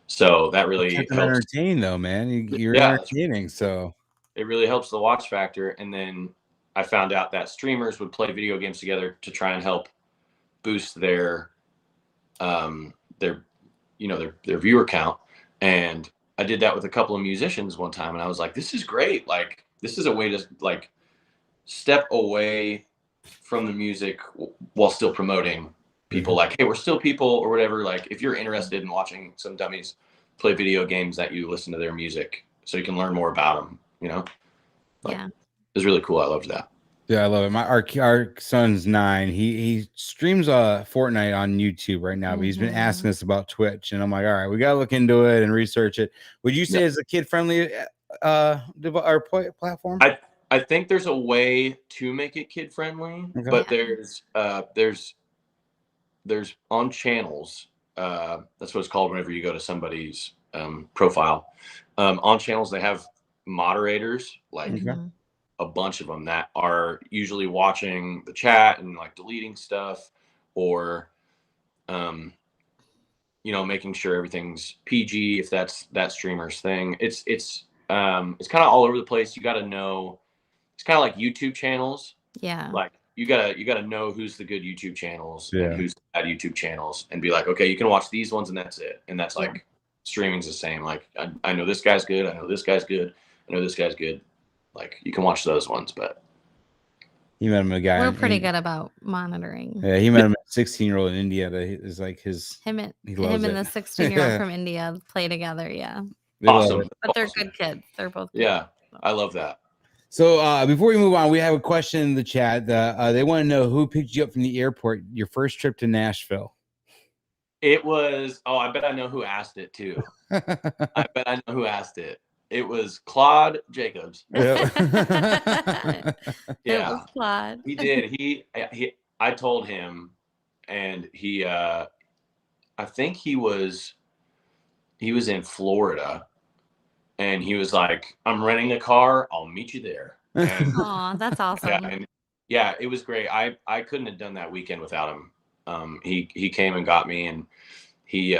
So that really helps. Entertaining though, man. You're entertaining. So it really helps the watch factor. And then I found out that streamers would play video games together to try and help boost their viewer count. And I did that with a couple of musicians one time, and I was like, this is great. Like, this is a way to like step away from the music while still promoting people. Like, hey, we're still people or whatever. Like, if you're interested in watching some dummies play video games, that you listen to their music so you can learn more about them, you know? Like, it was really cool. I loved that. Yeah, I love it. Our son's 9. He streams Fortnite on YouTube right now, but he's been asking us about Twitch, and I'm like, all right, we gotta look into it and research it. Would you say it's a kid friendly platform? I think there's a way to make it kid friendly, but there's on channels. That's what it's called whenever you go to somebody's profile. On channels, they have moderators, like a bunch of them that are usually watching the chat and like deleting stuff, or making sure everything's PG if that's that streamer's thing. It's kind of all over the place. You got to know. It's kind of like YouTube channels. Yeah. Like you gotta know who's the good YouTube channels and who's the bad YouTube channels, and be like, okay, you can watch these ones and that's it. And that's like streaming's the same. Like I know this guy's good. I know this guy's good. I know this guy's good. Like you can watch those ones, but he met him a guy. We're pretty good about monitoring. Yeah, he met him a 16-year-old in India that is like his. Him and the 16-year-old from India play together. Yeah. Awesome. But they're good kids. They're both good. Yeah, I love that. So before we move on, we have a question in the chat. They want to know who picked you up from the airport, your first trip to Nashville. It was, I bet I know who asked it too. I bet I know who asked it. It was Claude Jacobs. It was Claude. He did. I told him, and he, I think he was in Florida. And he was like, I'm renting a car. I'll meet you there. Aw, that's awesome. Yeah, it was great. I couldn't have done that weekend without him. He came and got me, and he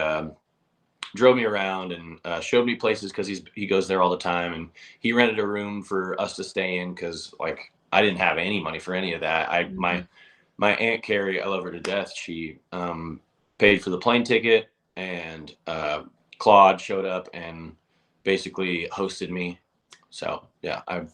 drove me around and showed me places because he goes there all the time. And he rented a room for us to stay in because like I didn't have any money for any of that. My Aunt Carrie, I love her to death. She paid for the plane ticket, and Claude showed up and basically hosted me. So I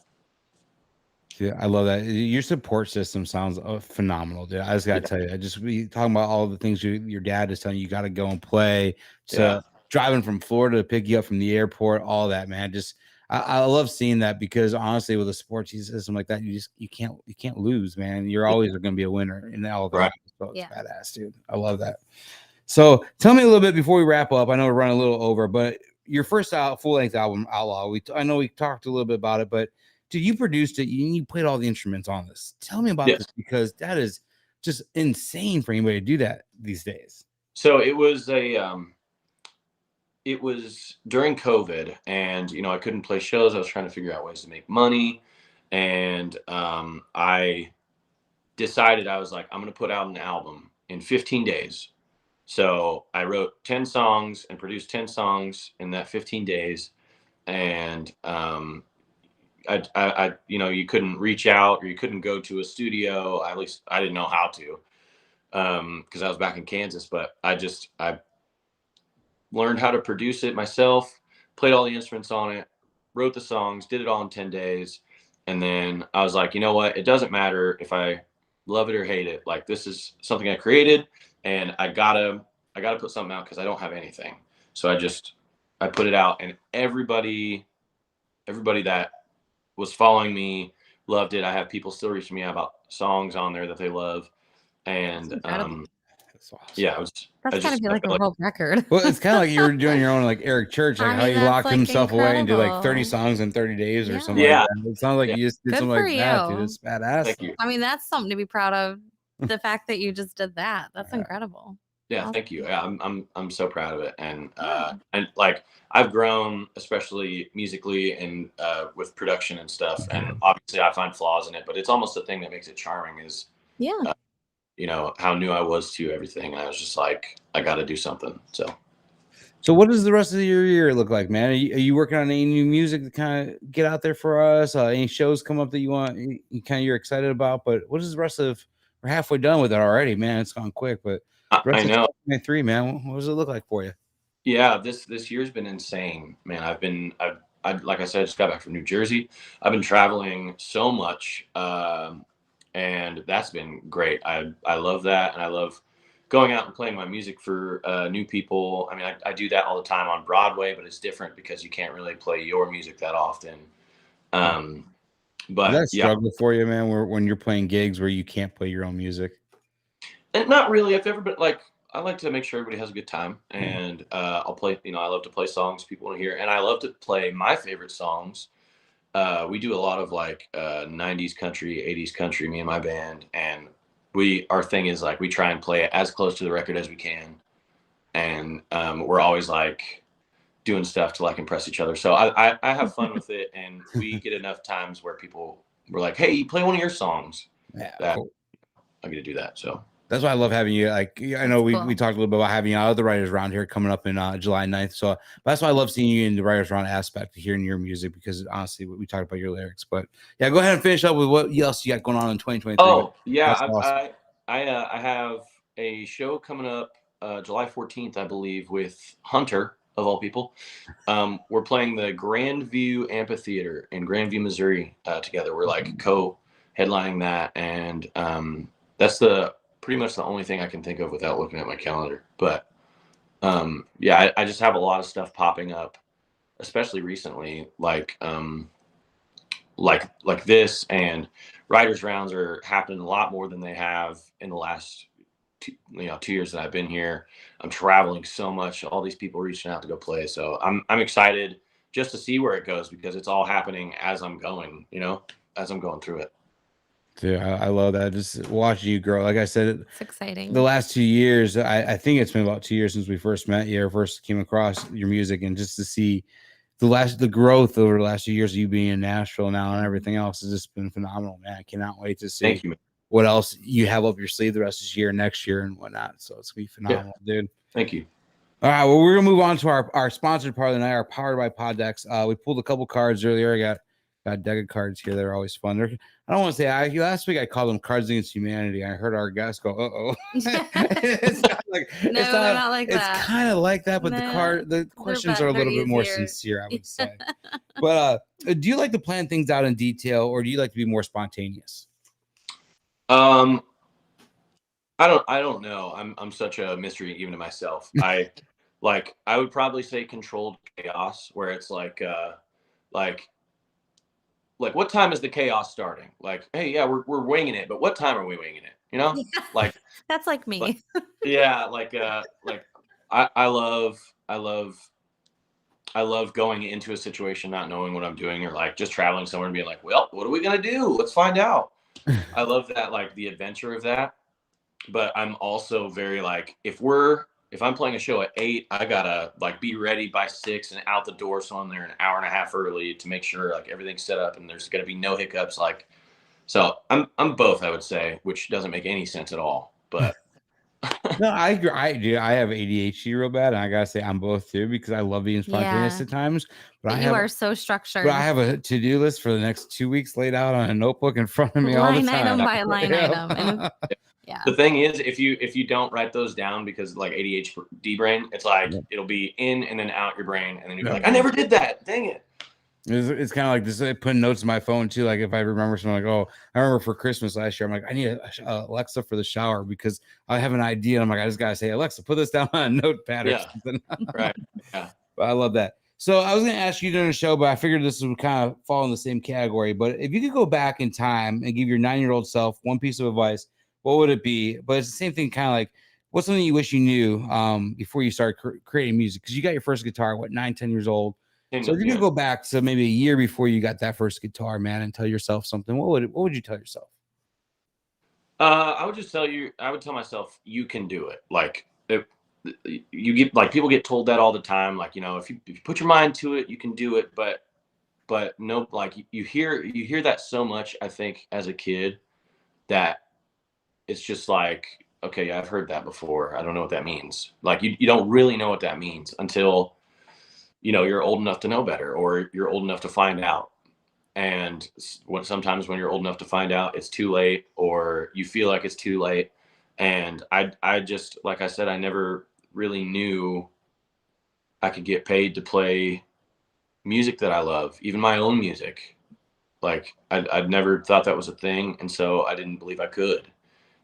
love that. Your support system sounds phenomenal, dude. I just gotta tell you, I just be talking about all the things your dad is telling you, you got to go and play, to driving from Florida to pick you up from the airport, all that, man. Just I love seeing that, because honestly, with a sports system like that, you can't lose, man. You're always going to be a winner in all that. So it's badass, dude. I love that. So tell me a little bit before we wrap up. I know we're running a little over, but your first full length album, Outlaw. I know we talked a little bit about it, but dude, you produced it. You played all the instruments on this. Tell me about this, because that is just insane for anybody to do that these days. So it was it was during COVID, and I couldn't play shows. I was trying to figure out ways to make money, and I decided, I was like, I'm going to put out an album in 15 days. So I wrote 10 songs and produced 10 songs in that 15 days. And you couldn't reach out, or you couldn't go to a studio. At least I didn't know how to, because I was back in Kansas. But I learned how to produce it myself, played all the instruments on it, wrote the songs, did it all in 10 days. And then I was like, you know what? It doesn't matter if I love it or hate it. Like, this is something I created, and I gotta put something out because I don't have anything. So I put it out, and everybody that was following me loved it. I have people still reaching me out about songs on there that they love. And That's awesome. yeah, that's kind of like a world record. Well, it's kind of like you were doing your own, like Eric Church, like how he locked himself away and did like 30 songs in 30 days or something. Yeah. Like that. It sounds like you just did something like that, dude. It's badass. Thank you. I mean, that's something to be proud of. The fact that you just did that, that's incredible. Yeah, Awesome. thank you. Yeah, I'm so proud of it, and like, I've grown, especially musically and with production and stuff. And obviously, I find flaws in it, but it's almost the thing that makes it charming. Is how new I was to everything, and I was just like, I got to do something. So what does the rest of your year look like, man? Are you working on any new music to kind of get out there for us? Any shows come up that you're excited about? But what is the rest of? We're halfway done with it already, man. It's gone quick, but I know. 2023, man. What does it look like for you? Yeah, this year's been insane, man. I like I said, I just got back from New Jersey. I've been traveling so much, and that's been great. I love that, and I love going out and playing my music for new people. I mean, I do that all the time on Broadway, but it's different because you can't really play your music that often. But that's a struggle for you, man, when you're playing gigs where you can't play your own music. And not really. I've ever been like, I like to make sure everybody has a good time, and I'll play. I love to play songs people want to hear, and I love to play my favorite songs. We do a lot of like 90s country, 80s country, me and my band, and our thing is like we try and play it as close to the record as we can, and we're always like doing stuff to like impress each other. So I have fun with it, and we get enough times where people were like, "Hey, play one of your songs." Yeah, cool. I get to do that. So that's why I love having you. Like, I know we talked a little bit about having other writers around here coming up in July 9th. So that's why I love seeing you in the writers round aspect, hearing your music, because honestly, we talked about your lyrics. But yeah, go ahead and finish up with what else you got going on in 2023. Oh yeah, awesome. I have a show coming up July 14th, I believe, with Hunter, of all people. We're playing the Grandview Amphitheater in Grandview, Missouri together. We're like co-headlining that, and that's pretty much the only thing I can think of without looking at my calendar. But yeah, I just have a lot of stuff popping up, especially recently, like this, and writers rounds are happening a lot more than they have in the last 2 years that I've been here. I'm traveling so much, all these people reaching out to go play. So I'm excited just to see where it goes, because it's all happening as I'm going, as I'm going through it. Dude, I love that. Just watching you grow. Like I said, it's exciting. The last 2 years, I think it's been about 2 years since we first met you, or first came across your music, and just to see the growth over the last few years of you being in Nashville now and everything else has just been phenomenal, man. I cannot wait to see what else you have up your sleeve the rest of this year, next year, and whatnot. So it's gonna be phenomenal, dude. Thank you. All right, well, we're gonna move on to our sponsored part of the night, our Powered by Poddex. We pulled a couple cards earlier. I got a deck of cards here. They're always fun. I don't want to say last week I called them Cards Against Humanity. I heard our guest go, "Uh-oh." It's not like, no, it's not like that. It's kind of like that, but the questions are a little bit more sincere, I would say. But do you like to plan things out in detail, or do you like to be more spontaneous? I don't know. I'm such a mystery even to myself. I would probably say controlled chaos, where it's like what time is the chaos starting? Like, hey, yeah, we're winging it, but what time are we winging it? Yeah. Like that's like me. Yeah, I love I love going into a situation not knowing what I'm doing, or like just traveling somewhere and being like, well, what are we gonna do? Let's find out. I love that, like the adventure of that. But I'm also very like, if I'm playing a show at 8, I gotta like be ready by 6 and out the door, so I'm there an hour and a half early to make sure like everything's set up and there's gonna be no hiccups. Like, so I'm both, I would say, which doesn't make any sense at all. But No, I agree. I do. I have ADHD real bad, and I gotta say I'm both too because I love being spontaneous Yeah. at times. But You are so structured. I have a to-do list for the next 2 weeks laid out on a notebook in front of me all the line time. item by line item. And yeah. the thing is, if you don't write those down, because like ADHD brain, it's like it'll be in and then out your brain, and then you'll be like, I never did that. Dang it. It's kind of like this. I put notes in my phone too. Like if I remember something, like, oh, I remember for Christmas last year, I'm like, I need a Alexa for the shower because I have an idea. I'm like, I just gotta say, Alexa, put this down on a notepad or something. Right. Yeah. But I love that. So I was gonna ask you during the show, but I figured this would kind of fall in the same category. But if you could go back in time and give your 9-year-old self one piece of advice, what would it be? But it's the same thing, kind of like, what's something you wish you knew before you started creating music? Because you got your first guitar, 9, 10 years old. So if you could go back to maybe a year before you got that first guitar, man, and tell yourself something, what would you tell yourself? I would tell myself, you can do it. Like, you get, like, people get told that all the time. Like, if you put your mind to it, you can do it. But no, like you hear that so much, I think, as a kid, that it's just like, okay, I've heard that before. I don't know what that means. Like, you don't really know what that means until you're old enough to know better, or you're old enough to find out. And sometimes when you're old enough to find out, it's too late, or you feel like it's too late. And I just, like I said, I never really knew I could get paid to play music that I love, even my own music. Like, I'd never thought that was a thing. And so I didn't believe I could.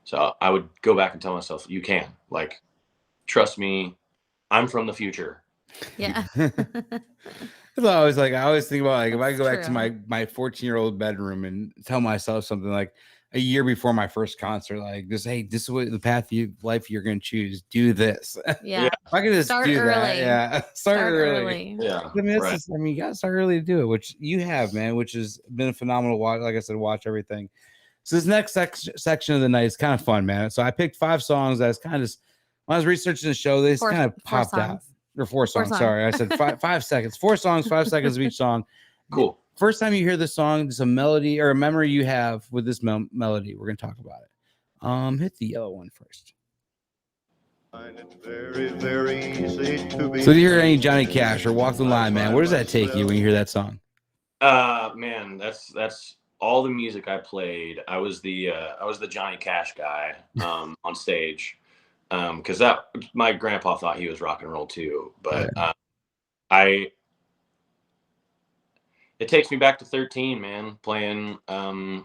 So I would go back and tell myself, you can. Like, trust me, I'm from the future. Yeah. I always think about, like, if I go back to true. my 14-year-old bedroom and tell myself something like a year before my first concert, like, just, hey, this is what the path life you're going to choose. Do this. Yeah. I can just Start do early. that. Yeah. Start early. Yeah. I mean, you got to start early to do it, which you have, man, which has been a phenomenal watch. Like I said, watch everything. So this next section of the night is kind of fun, man. So I picked 5 songs that's kind of just, when I was researching the show, they just kind of popped out. Or 4 songs. Sorry, I said 5 seconds. 4 songs, 5 seconds of each song. Cool. First time you hear this song, it's a melody or a memory you have with this melody. We're gonna talk about it. Hit the yellow one first. Very, very easy to be. So do you hear any Johnny Cash or Walk the Line, man? Where does that take you when you hear that song? Man, that's all the music I played. I was the Johnny Cash guy on stage. Because my grandpa thought he was rock and roll too, but it takes me back to 13, man, playing. I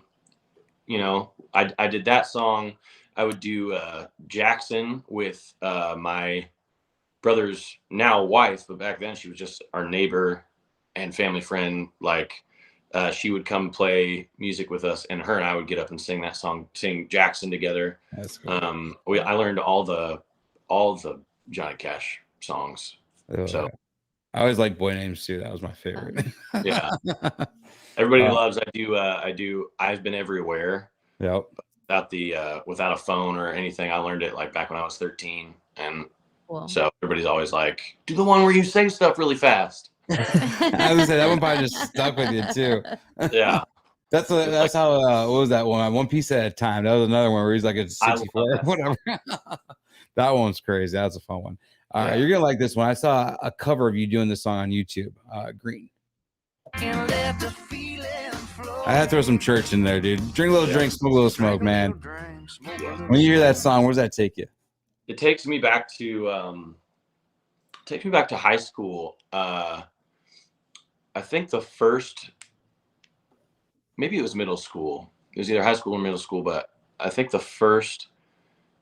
did that song. I would do Jackson with my brother's now wife, but back then she was just our neighbor and family friend. Like, she would come play music with us, and her and I would get up and sing that song, sing Jackson together. That's cool. I learned all the Johnny Cash songs. So I always like Boy Names too. That was my favorite. Yeah. Everybody loves. I do. I've Been Everywhere. Yep. Without a phone or anything. I learned it like back when I was 13, and Cool. so everybody's always like, do the one where you say stuff really fast. I was gonna say that one probably just stuck with you too. Yeah. That's how what was that one? One Piece at a Time. That was another one where he's like it's 64 whatever. That one's crazy. That's a fun one. All right, you're gonna like this one. I saw a cover of you doing this song on YouTube. Green. I had to throw some church in there, dude. Drink a little drink, smoke a little smoke, man. When you hear that song, where does that take you? It takes me back to high school. I think the first, maybe it was middle school. It was either high school or middle school, but I think the first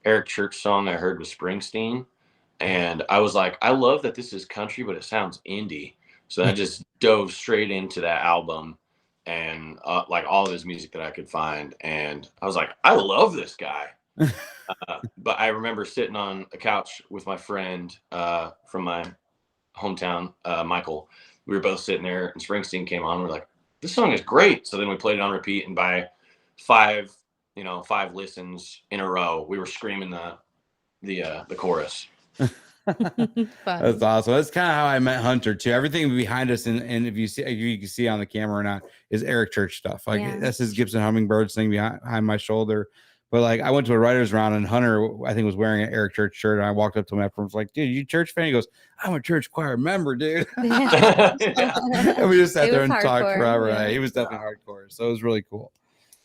Eric Church song I heard was Springsteen. And I was like, I love that this is country, but it sounds indie. So I just dove straight into that album and like all of his music that I could find. And I was like, I love this guy. But I remember sitting on a couch with my friend from my hometown, Michael. We were both sitting there, and Springsteen came on. We're like, this song is great. So then we played it on repeat, and by five listens in a row, we were screaming the chorus. That's awesome. That's kind of how I met Hunter too. Everything behind us, and if you can see on the camera or not, is Eric Church stuff. Like that's his Gibson Hummingbird thing behind my shoulder. But like I went to a writer's round, and Hunter, I think, was wearing an Eric Church shirt, and I walked up to him after and was like, "Dude, you church fan?" He goes, "I'm a church choir member, dude." And we just sat there and talked forever. Yeah. He was definitely hardcore, so it was really cool.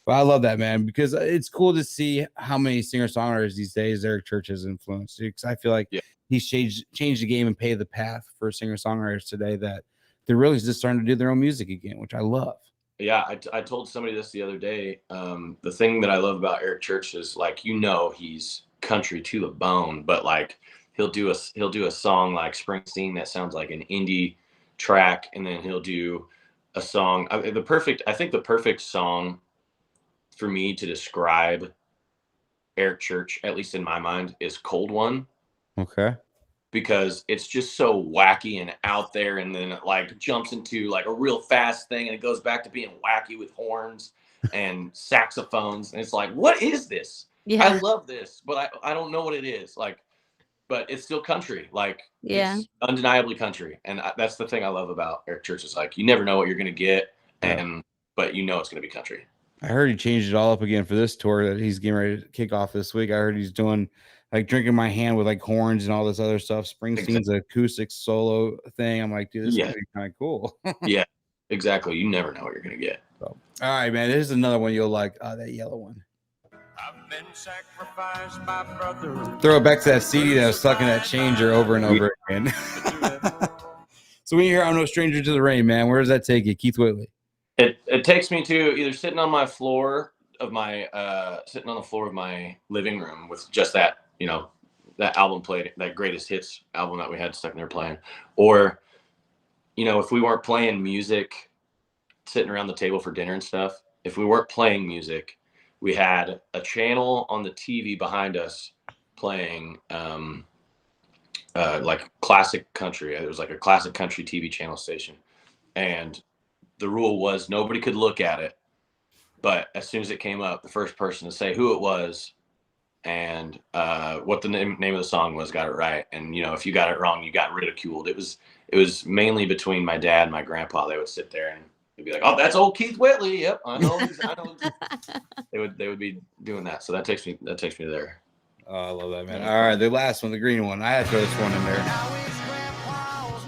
But I love that, man, because it's cool to see how many singer-songwriters these days Eric Church has influenced. Because I feel like he's changed the game and paved the path for singer-songwriters today that they're really just starting to do their own music again, which I love. Yeah, I told somebody this the other day. The thing that I love about Eric Church is, like, he's country to the bone, but like he'll do a song like Springsteen that sounds like an indie track, and then he'll do a song. I think the perfect song for me to describe Eric Church, at least in my mind, is Cold One. Okay. Because it's just so wacky and out there, and then it like jumps into like a real fast thing, and it goes back to being wacky with horns and saxophones, and it's like, what is this? I love this, but I don't know what it is. Like, but it's still country. Like, it's undeniably country, and that's the thing I love about Eric Church, is like you never know what you're gonna get, but it's gonna be country. I heard he changed it all up again for this tour that he's getting ready to kick off this week. I heard he's doing like Drinking My Hand with like horns and all this other stuff. Springsteen's acoustic solo thing. I'm like, dude, this is gonna be kind of cool. Yeah, exactly. You never know what you're gonna get. So, all right, man. This is another one you'll like. That yellow one. I've been sacrificed by brother. Throw it back to that CD that was stuck in that changer over and over again. So when you hear "I'm No Stranger to the Rain," man, where does that take you, Keith Whitley? It takes me to either sitting on the floor of my living room with just that, that album played, that greatest hits album that we had stuck in there playing, or, if we weren't playing music, sitting around the table for dinner and stuff, if we weren't playing music, we had a channel on the TV behind us playing like classic country. It was like a classic country TV channel station, and the rule was nobody could look at it, but as soon as it came up, the first person to say who it was and what the name of the song was got it right. And if you got it wrong, you got ridiculed. It was mainly between my dad and my grandpa. They would sit there and they'd be like, "Oh, that's old Keith Whitley. Yep, I know." They would be doing that. So that takes me there. Oh, I love that, man. All right, the last one, the green one. I had to throw this one in there.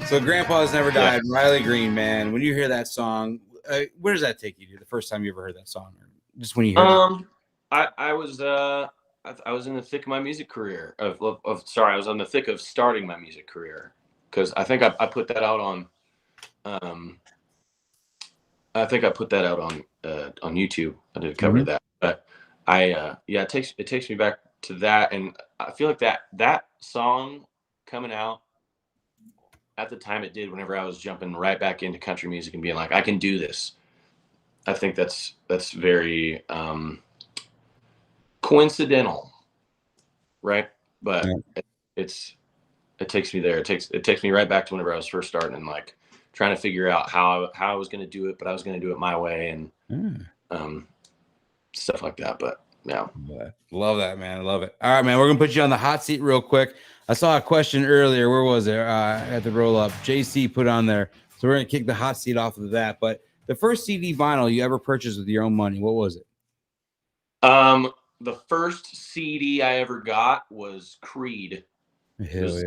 So Grandpa's Never Died, Riley Green, man. When you hear that song, where does that take you to? The first time you ever heard that song, or just when you hear it? I was in the thick of my music career. I was in the thick of starting my music career, because I think I put that out on. I think I put that out on YouTube. I did a cover of that, but it takes me back to that, and I feel like that song coming out at the time it did, whenever I was jumping right back into country music and being like, I can do this. I think that's very coincidental, right? But it takes me there. It takes me right back to whenever I was first starting and like trying to figure out how I was going to do it, but I was going to do it my way and stuff like that. But yeah, love that, man. I love it. All right, man. We're gonna put you on the hot seat real quick. I saw a question earlier. Where was it? At the roll up, JC put on there. So we're gonna kick the hot seat off of that. But the first CD vinyl you ever purchased with your own money, what was it? The first CD I ever got was Creed. Hell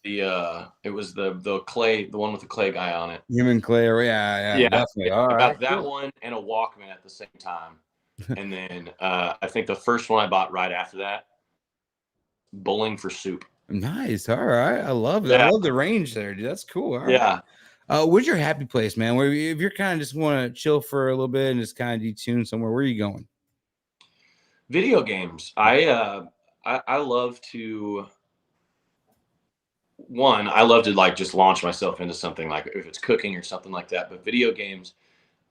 yeah. It was the clay, the one with the clay guy on it. Human Clay. Yeah, definitely. All right, that one and a Walkman at the same time. And then I think the first one I bought right after that, Bowling for Soup. Nice. All right. I love that. Yeah. I love the range there, dude. That's cool. All right. Yeah. Where's your happy place, man? Where if you're kind of just want to chill for a little bit and just kind of detune somewhere, where are you going? Video games. I love to like just launch myself into something, like if it's cooking or something like that. But video games,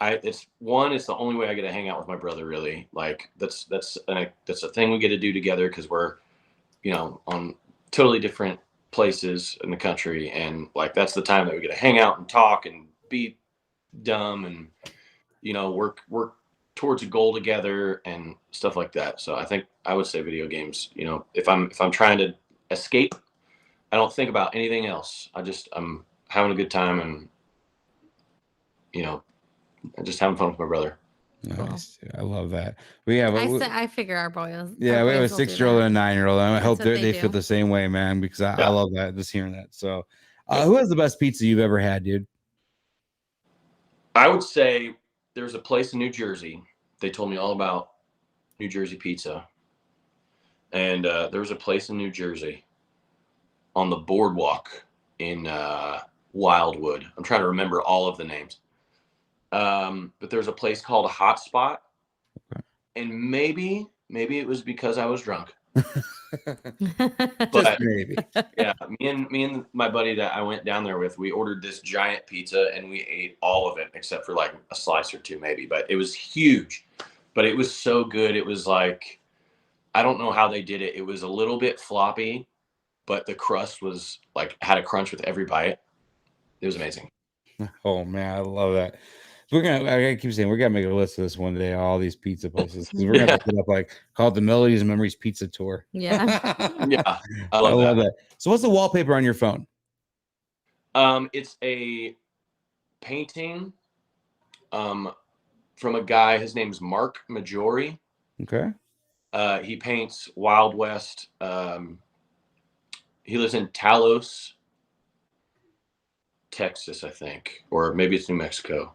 it's the only way I get to hang out with my brother, really. Like that's a thing we get to do together, because we're, on totally different places in the country, and like that's the time that we get to hang out and talk and be dumb and work towards a goal together and stuff like that. So I think I would say video games. If I'm trying to escape, I don't think about anything else. I'm having a good time, and just having fun with my brother. Nice. Dude, I love that. I figure our boys. Yeah, we have a 6-year-old and a 9-year-old. And I hope what they they feel do. the same way, man, because I Yeah. love that, just hearing that. So, who has the best pizza you've ever had, dude? I would say there's a place in New Jersey. They told me all about New Jersey pizza. And there was a place in New Jersey on the boardwalk in Wildwood. I'm trying to remember all of the names. But there's a place called Hot Spot. Okay. And maybe it was because I was drunk. Just But maybe. yeah, me and my buddy that I went down there with, we ordered this giant pizza and we ate all of it except for like a slice or two maybe. But it was huge. But it was so good. It was like, I don't know how they did it. It was a little bit floppy, but the crust was like had a crunch with every bite. It was amazing. Oh man, I love that. So I gotta keep saying, we're gonna make a list of this one day, all these pizza places, because we're gonna put up called the Melodies and Memories Pizza Tour. Yeah. Yeah, I I love love that. that. So, what's the wallpaper on your phone? It's a painting from a guy. His name's Mark Majori. Okay. He paints Wild West. He lives in Talos, Texas, I think, or maybe it's New Mexico.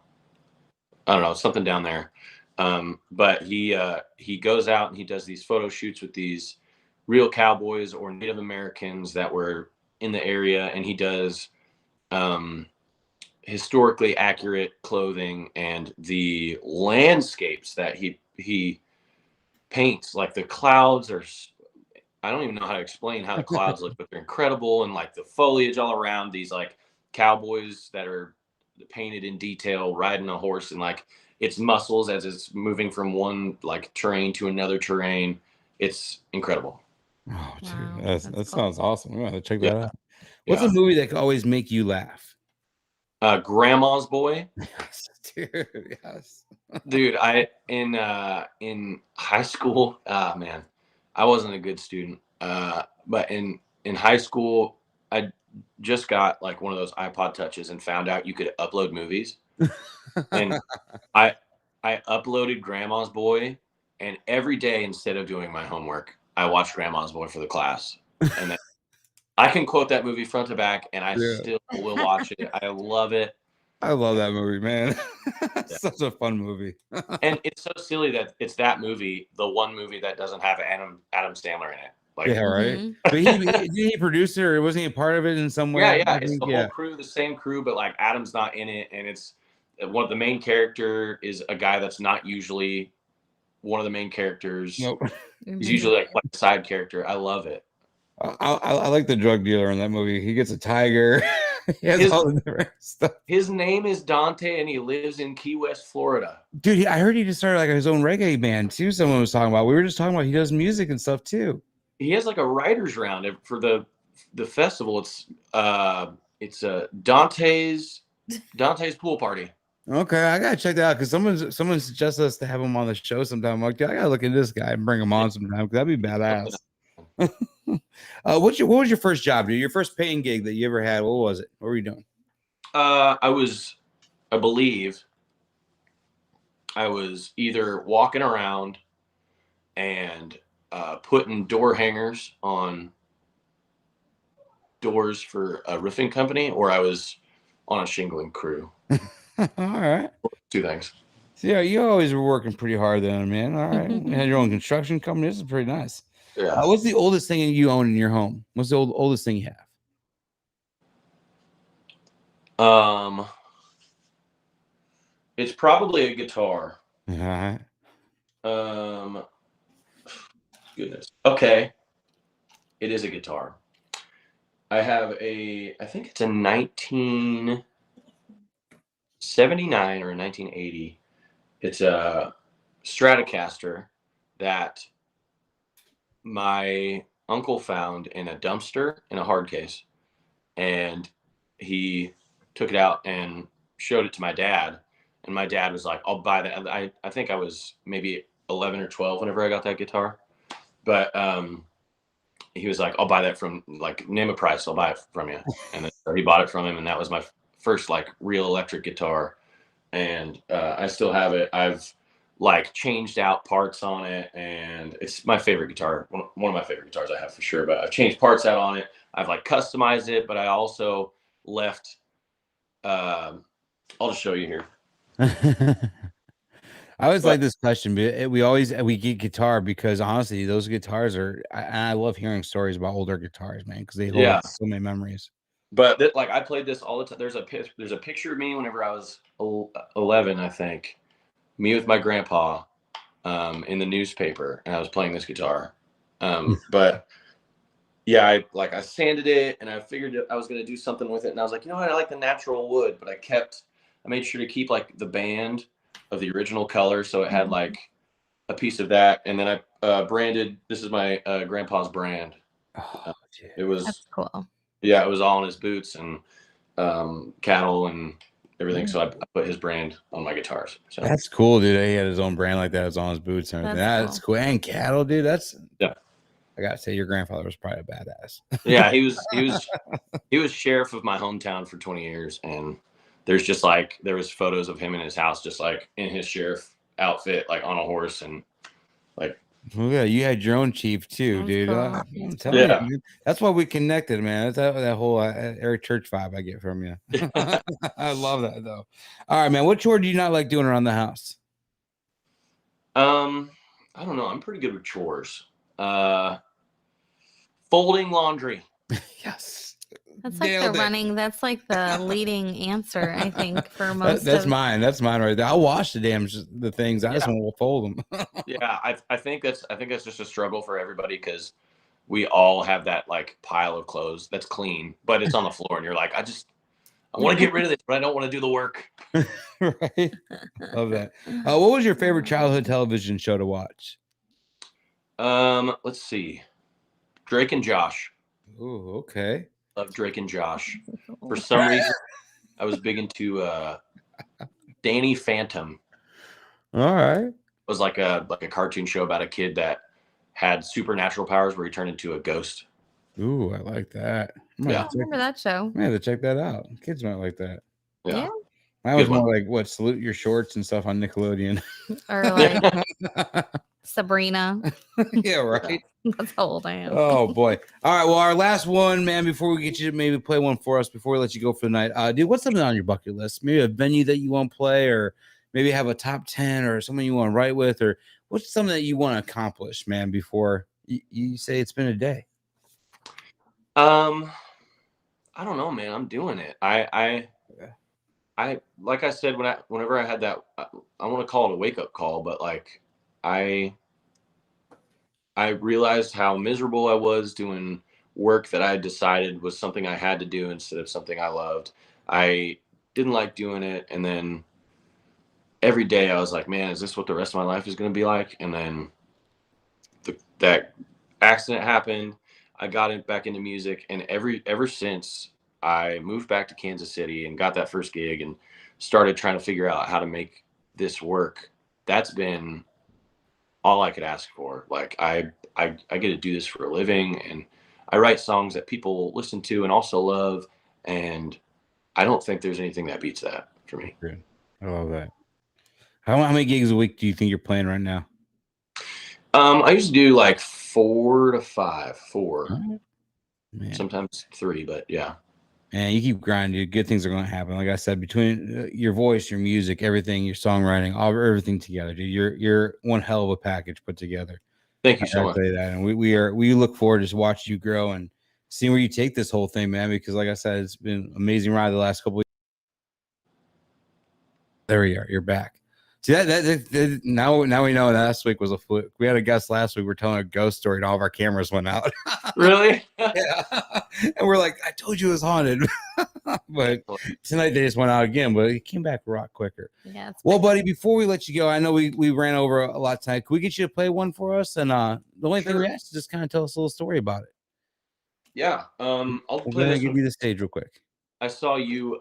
I don't know, it's something down there. But he goes out and he does these photo shoots with these real cowboys or Native Americans that were in the area, and he does historically accurate clothing, and the landscapes that he paints, like the clouds are, I don't even know how to explain how the clouds look, but they're incredible, and like the foliage all around, these like cowboys that are painted in detail riding a horse, and like its muscles as it's moving from one like terrain to another terrain. It's incredible. Oh, dude, Wow, that cool. sounds awesome. I'm gonna have to check Yeah. that out. What's a movie that could always make you laugh? Grandma's Boy. Yes, dude. Yes. Dude, I in high school, man, I wasn't a good student. But in high school, I just got like one of those iPod touches and found out you could upload movies. And I uploaded Grandma's Boy, and every day instead of doing my homework, I watched Grandma's Boy for the class. And then I can quote that movie front to back, and I still will watch it. I love it. I love that movie, man. Yeah. Such a fun movie. And it's so silly that it's that movie, the one movie that doesn't have Adam Sandler in it. Like, Yeah, right. Mhm. But did he produce it, or wasn't he a part of it in some way? yeah, I it's think, the whole crew, the same crew, but like Adam's not in it, and it's one of the main character is a guy that's not usually one of the main characters. Nope. He's usually like a side character. I love it. I like the drug dealer in that movie. He gets a tiger. He has all the different stuff. His name is Dante, and he lives in Key West, Florida. Dude, I heard he just started like his own reggae band too. Someone was talking about. We were just talking about he does music and stuff too. He has like a writers round for the festival. It's Dante's pool party. Okay, I gotta check that out because someone suggested us to have him on the show sometime. I'm like, I gotta look into this guy and bring him on sometime. That'd be badass. What was your first job, dude? Your first paying gig that you ever had? What was it? What were you doing? I believe I was either walking around and putting door hangers on doors for a roofing company, or I was on a shingling crew. All right. Two things. So, yeah, you always were working pretty hard then, man. All right. You had your own construction company. This is pretty nice. Yeah. What's the oldest thing you own in your home? What's the oldest thing you have? It's probably a guitar. All right. Goodness. Okay. It is a guitar. I think it's a 1979 or a 1980. It's a Stratocaster that my uncle found in a dumpster in a hard case, and he took it out and showed it to my dad, and my dad was like, "I'll buy that." I think I was maybe 11 or 12 whenever I got that guitar, but he was like, "I'll buy that from, like, name a price, I'll buy it from you." And then so he bought it from him, and that was my first like real electric guitar, and I still have it. I've like changed out parts on it, and it's my favorite guitar, one of my favorite guitars I have for sure. But I've changed parts out on it. I've like customized it, but I also left. I'll just show you here. I always But like this question, but we get guitar because honestly, those guitars are. I love hearing stories about older guitars, man, because they hold yeah, so many memories. but like I played this all the time. There's a picture of me whenever I was 11, I think. Me with my grandpa in the newspaper, and I was playing this guitar. But yeah, I sanded it, and I figured I was going to do something with it, and I was like, you know what, I like the natural wood, but I made sure to keep like the band of the original color, so it had like a piece of that, and then I branded. This is my grandpa's brand. Oh, It was That's cool. Yeah, it was all in his boots and cattle and everything. So I put his brand on my guitars. So that's cool, dude. He had his own brand like that. It was on his boots and everything. That's cool. And cattle, dude. yeah. I gotta say, your grandfather was probably a badass. Yeah, he was sheriff of my hometown for 20 years, and there was photos of him in his house, just like in his sheriff outfit, like on a horse, and like. Oh, yeah, you had your own chief too, That's dude. cool. I'm telling you, dude. That's why we connected, man. That's that whole Eric Church vibe I get from you. I love that though. All right, man. What chore do you not like doing around the house? I don't know. I'm pretty good with chores. Folding laundry. Yes. That's like that's like the leading answer, I think, for most that's mine. That's mine right there. I'll wash the things. I just want to fold them. Yeah, I think that's just a struggle for everybody, because we all have that like pile of clothes that's clean, but it's on the floor, and you're like, I want to get rid of this, but I don't want to do the work. Right. Love that. What was your favorite childhood television show to watch? Let's see. Drake and Josh. Oh, okay. Love Drake and Josh. For some reason, I was big into Danny Phantom. All right. It was like a cartoon show about a kid that had supernatural powers where he turned into a ghost. Ooh, I like that. I remember that show. I have to check that out. Kids might like that. Yeah. I was more like what, Salute Your Shorts and stuff on Nickelodeon. Or like Sabrina. Yeah, right. That's how old I am. Oh boy. All right. Well, our last one, man, before we get you to maybe play one for us before we let you go for the night. Dude, what's something on your bucket list? Maybe a venue that you want to play, or maybe have a top 10 or someone you want to write with, or what's something that you want to accomplish, man, before you say it's been a day? I don't know, man. I'm doing it. I like I said, whenever I had that, I want to call it a wake up call, but like I realized how miserable I was doing work that I decided was something I had to do instead of something I loved. I didn't like doing it, and then every day I was like, man, is this what the rest of my life is going to be like? And then that accident happened. I got back into music, and ever since I moved back to Kansas City and got that first gig and started trying to figure out how to make this work, that's been all I could ask for. Like I get to do this for a living, and I write songs that people listen to and also love, and I don't think there's anything that beats that for me. Good. I love that. How many gigs a week do you think you're playing right now? I used to do like 4 to 5, sometimes 3, but yeah. And you keep grinding, good things are going to happen. Like I said, between your voice, your music, everything, your songwriting, everything together, dude, you're one hell of a package put together. Thank you so much. Say that. And we look forward to just watching you grow and seeing where you take this whole thing, man. Because like I said, it's been an amazing ride the last couple of years. There we are. You're back. See that now we know last week was a fluke. We had a guest last week. We're telling a ghost story, and all of our cameras went out. Really? Yeah. And we're like, I told you it was haunted. But tonight they just went out again, but he came back a lot quicker. Yeah. It's Well, buddy, before we let you go, I know we ran over a lot tonight. Can we get you to play one for us? And the only thing we asked is just kind of tell us a little story about it. Yeah. I'll I'm play gonna this give one. you the stage real quick. I saw you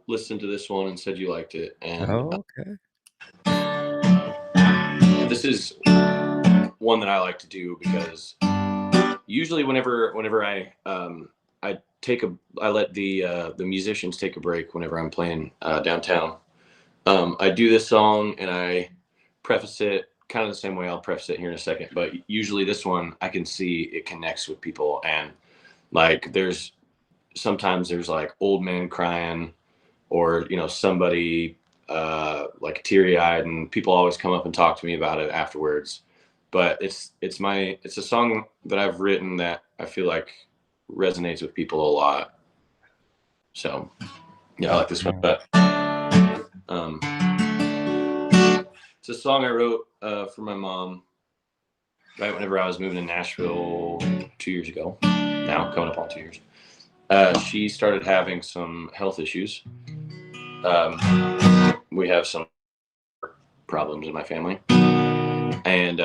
listen to this one and said you liked it. And okay. This is one that I like to do because usually whenever I let the musicians take a break whenever I'm playing downtown. I do this song and I preface it kind of the same way I'll preface it here in a second, but usually this one I can see it connects with people, and like sometimes there's like old men crying, or somebody like teary-eyed, and people always come up and talk to me about it afterwards. But it's a song that I've written that I feel like resonates with people a lot. So yeah, I like this one. But it's a song I wrote for my mom right whenever I was moving to Nashville 2 years ago. Now coming up on 2 years. She started having some health issues. We have some problems in my family, and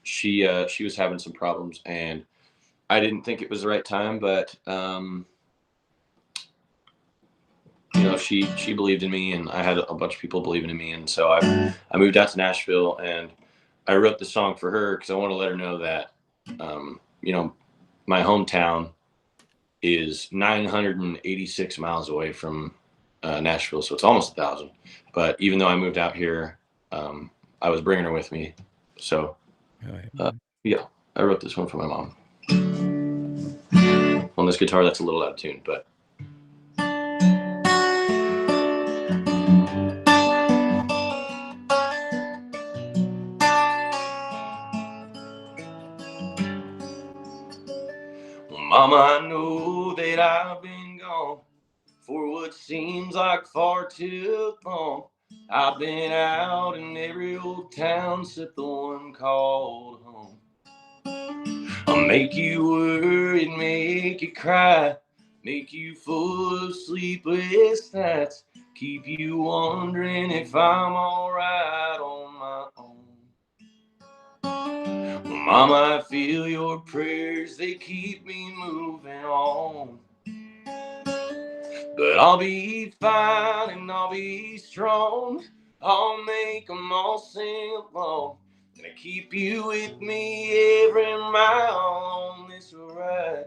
she was having some problems, and I didn't think it was the right time, but she believed in me, and I had a bunch of people believing in me, and so I moved out to Nashville, and I wrote the song for her because I want to let her know that my hometown is 986 miles away from Nashville, so it's almost 1,000. But even though I moved out here, I was bringing her with me. So yeah, I wrote this one for my mom. On this guitar, that's a little out of tune, but. Mama, I know that I've been gone for what seems like far too long. I've been out in every old town except the one called home. I'll make you worry, make you cry, make you full of sleepless nights, keep you wondering if I'm alright on my own. Mama, I feel your prayers, they keep me moving on. But I'll be fine and I'll be strong. I'll make them all sing along. Gonna keep you with me every mile on this ride.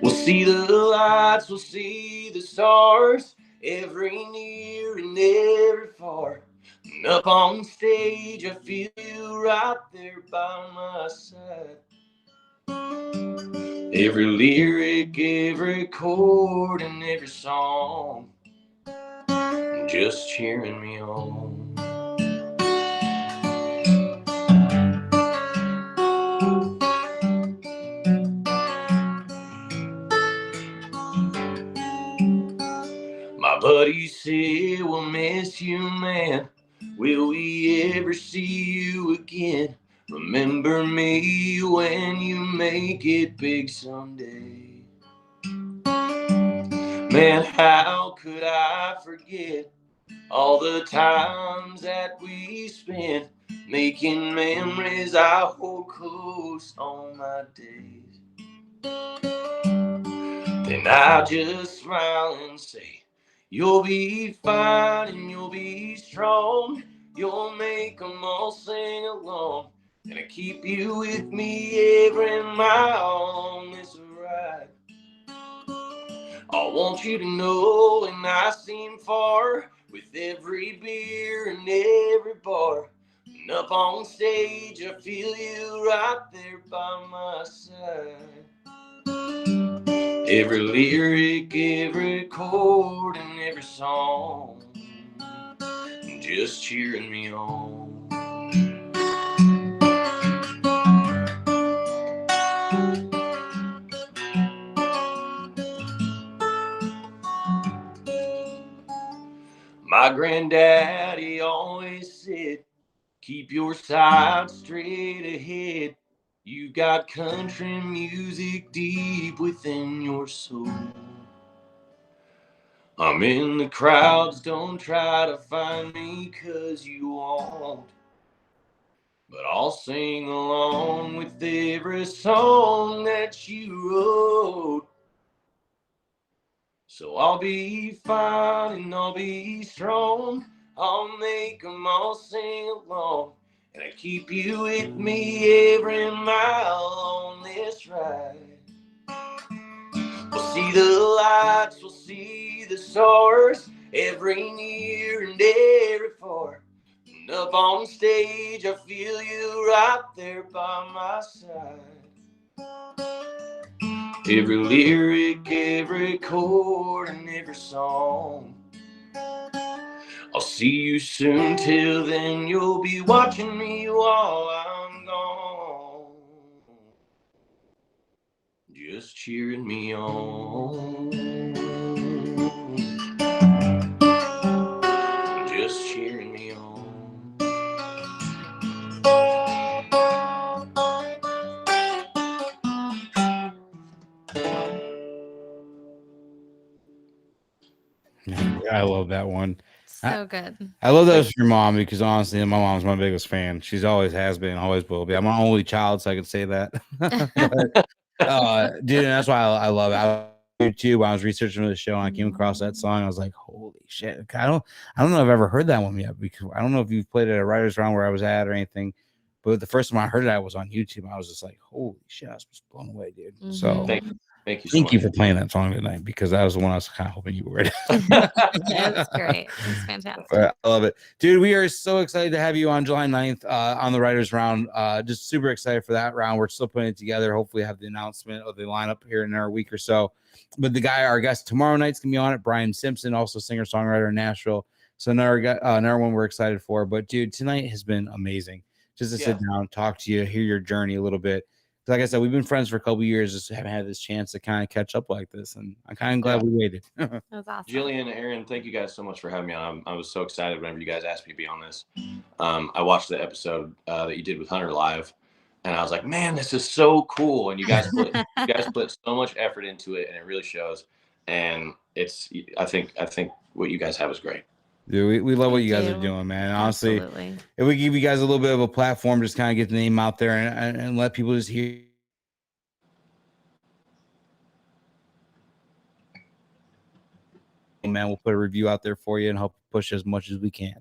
We'll see the lights, we'll see the stars, every near and every far. And up on stage, I feel you right there by my side. Every lyric, every chord, and every song, just cheering me on. My buddy said, we'll miss you, man. Will we ever see you again? Remember me when you make it big someday. Man, how could I forget all the times that we spent making memories I hold close on my days? Then I just smile and say, you'll be fine and you'll be strong. You'll make them all sing along. And I keep you with me every mile on this ride. I want you to know when I seem far, with every beer and every bar, and up on stage I feel you right there by my side. Every lyric, every chord, and every song, just cheering me on. My granddaddy always said, keep your sights straight ahead. You got country music deep within your soul. I'm in the crowds, don't try to find me 'cause you won't. But I'll sing along with every song that you wrote. So I'll be fine and I'll be strong. I'll make 'em all sing along. And I keep you with me every mile on this ride. We'll see the lights, we'll see the stars, every near and every far. And up on stage, I feel you right there by my side. Every lyric, every chord, and every song. I'll see you soon, till then you'll be watching me while I'm gone. Just cheering me on. Just cheering me on. I love that one. So good. I love that for your mom because honestly, my mom's my biggest fan. She's always has been, always will be. I'm an only child, so I can say that. Dude, and that's why I love it. I too. When I was researching for the show and I came across that song, I was like, "Holy shit!" I don't know if I've ever heard that one yet because I don't know if you've played it at a writers' round where I was at or anything. But the first time I heard it, I was on YouTube. I was just like, "Holy shit!" I was just blown away, dude. So Thank you so thank much. you for playing that song tonight because that was the one I was kind of hoping you would. It's great. It's fantastic. I love it. Dude, we are so excited to have you on July 9th on the writers round. Just super excited for that round. We're still putting it together. Hopefully have the announcement of the lineup here in our week or so. But our guest tomorrow night's gonna be on it, Brian Simpson, also singer-songwriter in Nashville. So another one we're excited for. But dude, tonight has been amazing. Just to sit down, talk to you, hear your journey a little bit. Like I said, we've been friends for a couple of years, just haven't had this chance to kind of catch up like this, and I'm kind of glad we waited. That was awesome. Jillian, Aaron, thank you guys so much for having me on. I was so excited whenever you guys asked me to be on this. I watched the episode that you did with Hunter live, and I was like, man, this is so cool. And you guys put so much effort into it, and it really shows. And I think what you guys have is great. Dude, we love what you guys are doing, man. Honestly, Absolutely. if we give you guys a little bit of a platform, just kind of get the name out there and let people just hear. Man, we'll put a review out there for you and help push as much as we can.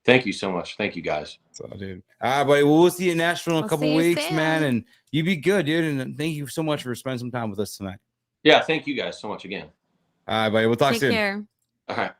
Thank you so much. Thank you, guys. So, dude. All right, buddy. Well, we'll see you in Nashville in a couple weeks, soon. man. And you be good, dude. And thank you so much for spending some time with us tonight. Yeah, thank you guys so much again. All right, buddy. We'll talk Take soon. care. All right.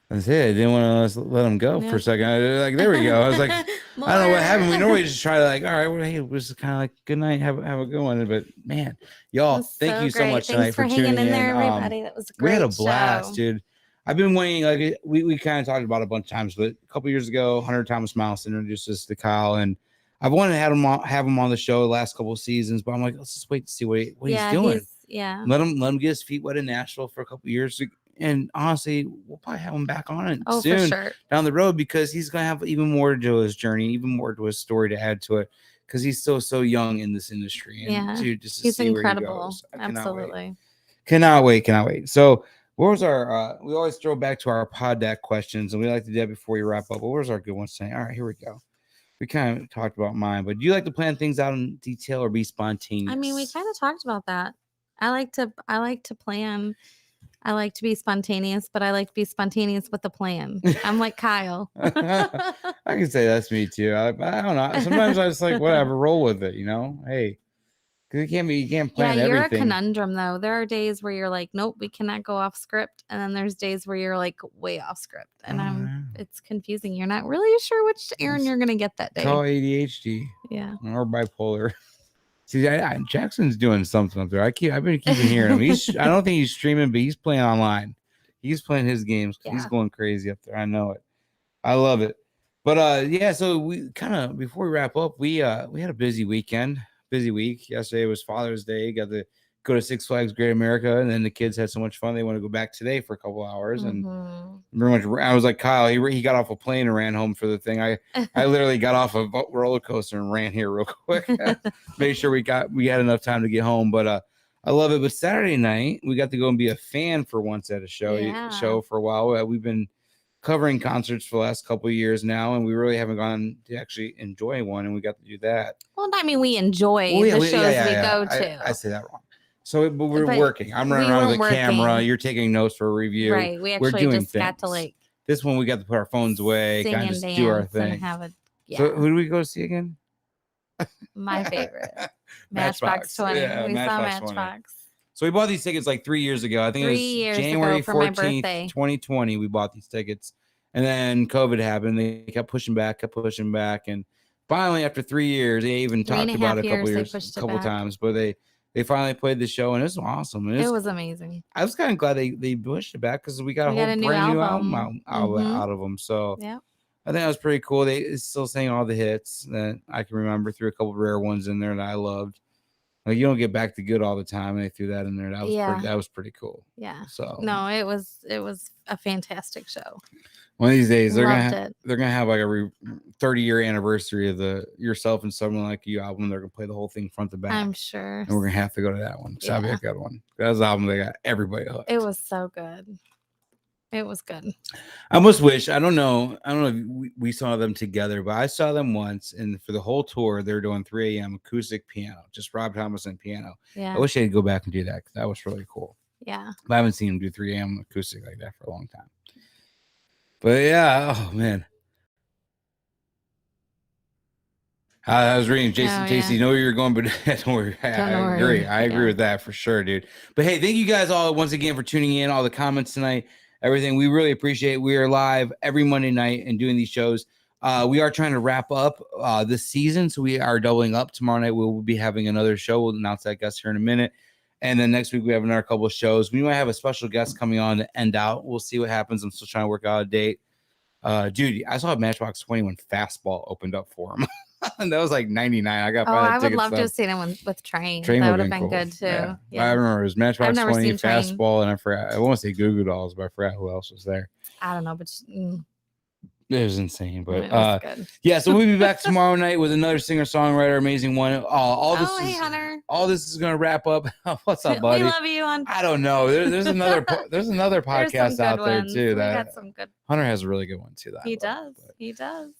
That's it. I didn't want to let him go for a second. Like, there we go. I was like, I don't know what happened. We normally just try to like, all right, well, hey, it was kind of like, good night, have a good one. But man, y'all, thank you so much tonight for tuning hanging in there, in. everybody. That was a great. We had a blast, show. dude. I've been waiting. Like we kind of talked about it a bunch of times, but a couple years ago, Hunter Thomas Mouse introduced us to Kyle, and I've wanted to have him on the show the last couple of seasons, but I'm like, let's just wait to see what he's doing. Let him get his feet wet in Nashville for a couple of years. And honestly, we'll probably have him back on it soon for sure. down the road because he's going to have even more to his journey, even more to his story to add to it because he's still so young in this industry. And dude, just to he's see incredible. Where he goes. Absolutely. Cannot wait. So what was our, we always throw back to our pod deck questions and we like to do that before we wrap up. What was our good ones tonight? All right, here we go. We kind of talked about mine, but do you like to plan things out in detail or be spontaneous? I mean, we kind of talked about that. I like to plan. I like to be spontaneous, but I like to be spontaneous with a plan. I'm like Kyle. I can say that's me too. I don't know. Sometimes I just like whatever, roll with it, you know. Hey, because you can't plan you're everything. A conundrum though. There are days where you're like, nope, we cannot go off script, and then there's days where you're like way off script, and it's confusing. You're not really sure which Aaron you're gonna get that day. Call ADHD, or bipolar. See, Jackson's doing something up there. I've been keeping hearing him. I don't think he's streaming, but he's playing online. He's playing his games. He's going crazy up there. I know it. I love it. But so we kind of before we wrap up, we had a busy weekend, busy week. Yesterday was Father's Day. Got to go to Six Flags Great America, and then the kids had so much fun they want to go back today for a couple hours. And pretty much, I was like Kyle. He got off a plane and ran home for the thing. I literally got off a roller coaster and ran here real quick. Made sure we had enough time to get home. But I love it. But Saturday night we got to go and be a fan for once at a show for a while. We've been covering concerts for the last couple of years now, and we really haven't gone to actually enjoy one, and we got to do that. Well, I mean, we enjoy the shows we go to. I say that wrong. So, but we're working. I'm running around with a camera. You're taking notes for a review. Right. We actually just got to this one. We got to put our phones away, kind of just do our thing. So, who do we go to see again? My favorite, Matchbox 20. Yeah, we saw Matchbox 20. So we bought these tickets like 3 years ago. I think it was January 14th, 2020. We bought these tickets, and then COVID happened. They kept pushing back, and finally, after 3 years, they even talked about it a couple times. But they finally played the show, and it was awesome. It was amazing. I was kind of glad they pushed it back because we got a whole brand new album out of them. So yeah, I think that was pretty cool. They still sang all the hits that I can remember. Threw a couple of rare ones in there that I loved. Like, you don't get back to good all the time, and they threw that in there. That was pretty cool. Yeah. So no, it was a fantastic show. One of these days, they're gonna have like a 30-year anniversary of the Yourself and Someone Like You album. They're gonna play the whole thing front to back. I'm sure. And we're gonna have to go to that one. So that'll be a good one. That was the album that got everybody hooked. It was so good. It was good. I almost wish, I don't know if we saw them together, but I saw them once, and for the whole tour, they were doing 3 a.m. acoustic piano, just Rob Thomas and piano. Yeah. I wish they'd go back and do that because that was really cool. Yeah. But I haven't seen them do 3 a.m. acoustic like that for a long time. But yeah, oh man. I was reading Jason, know where you're going, but don't worry. I agree. I agree with that for sure, dude. But hey, thank you guys all once again for tuning in, all the comments tonight. Everything we really appreciate. We are live every Monday night and doing these shows. We are trying to wrap up this season, so we are doubling up. Tomorrow night we'll be having another show. We'll announce that guest here in a minute, and then next week we have another couple of shows. We might have a special guest coming on to end out. We'll see what happens. I'm still trying to work out a date. Dude, I saw Matchbox 20 when Fastball opened up for him. And that was like 99. I got. I would love to have seen him with Train. That would have been cool. Good too. Yeah. I remember it was Matchbox 20, Fastball, and I forgot. I want to say Goo Goo Dolls, but I forgot who else was there. I don't know, but it was insane. But yeah, so we'll be back tomorrow night with another singer-songwriter, amazing one. Hey Hunter. All this is gonna wrap up. What's up, buddy? We love you. I don't know. There's another podcast out there too. Got some good. Hunter has a really good one too. He does.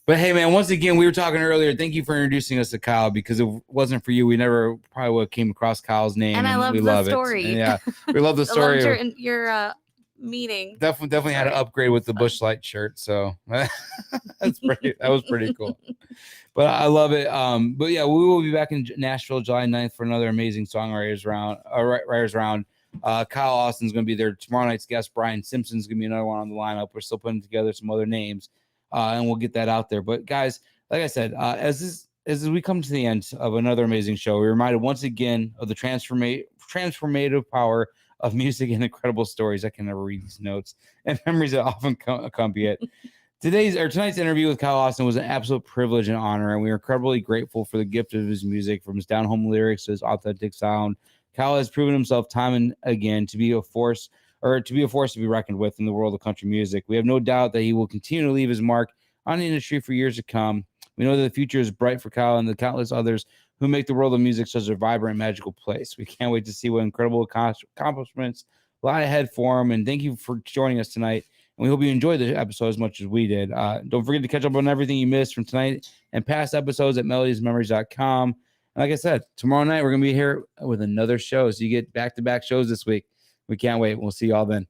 But hey, man, once again, we were talking earlier. Thank you for introducing us to Kyle, because if it wasn't for you, we never probably would have came across Kyle's name. And I love the story. And yeah, we love the story. I loved your meeting. Definitely had to upgrade with the Busch Light shirt. So that was pretty cool. But I love it. But yeah, we will be back in Nashville July 9th for another amazing songwriters round. Writers round. Kyle Austin's going to be there. Tomorrow night's guest, Brian Simpson's going to be another one on the lineup. We're still putting together some other names, and we'll get that out there. But guys, like I said, as we come to the end of another amazing show, we're reminded once again of the transformative power of music and incredible stories. I can never read these notes and memories that often accompany it. Tonight's interview with Kyle Austin was an absolute privilege and honor, and we are incredibly grateful for the gift of his music, from his down-home lyrics to his authentic sound. Kyle has proven himself time and again to be a force to be reckoned with in the world of country music. We have no doubt that he will continue to leave his mark on the industry for years to come. We know that the future is bright for Kyle and the countless others who make the world of music such a vibrant, magical place. We can't wait to see what incredible accomplishments lie ahead for him. And thank you for joining us tonight. And we hope you enjoyed the episode as much as we did. Don't forget to catch up on everything you missed from tonight and past episodes at melodiesandmemories.com. And like I said, tomorrow night we're going to be here with another show. So you get back-to-back shows this week. We can't wait. We'll see y'all then.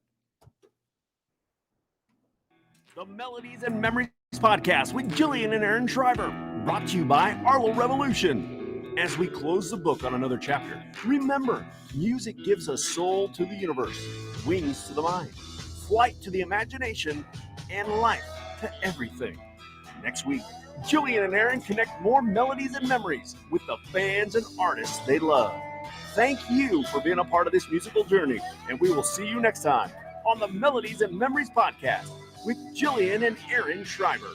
The Melodies and Memories podcast with Jillian and Aaron Schreiber, brought to you by Arlo Revolution. As we close the book on another chapter, remember, music gives us soul to the universe, wings to the mind, flight to the imagination, and life to everything. Next week, Jillian and Aaron connect more melodies and memories with the fans and artists they love. Thank you for being a part of this musical journey, and we will see you next time on the Melodies and Memories podcast with Jillian and Aaron Schreiber.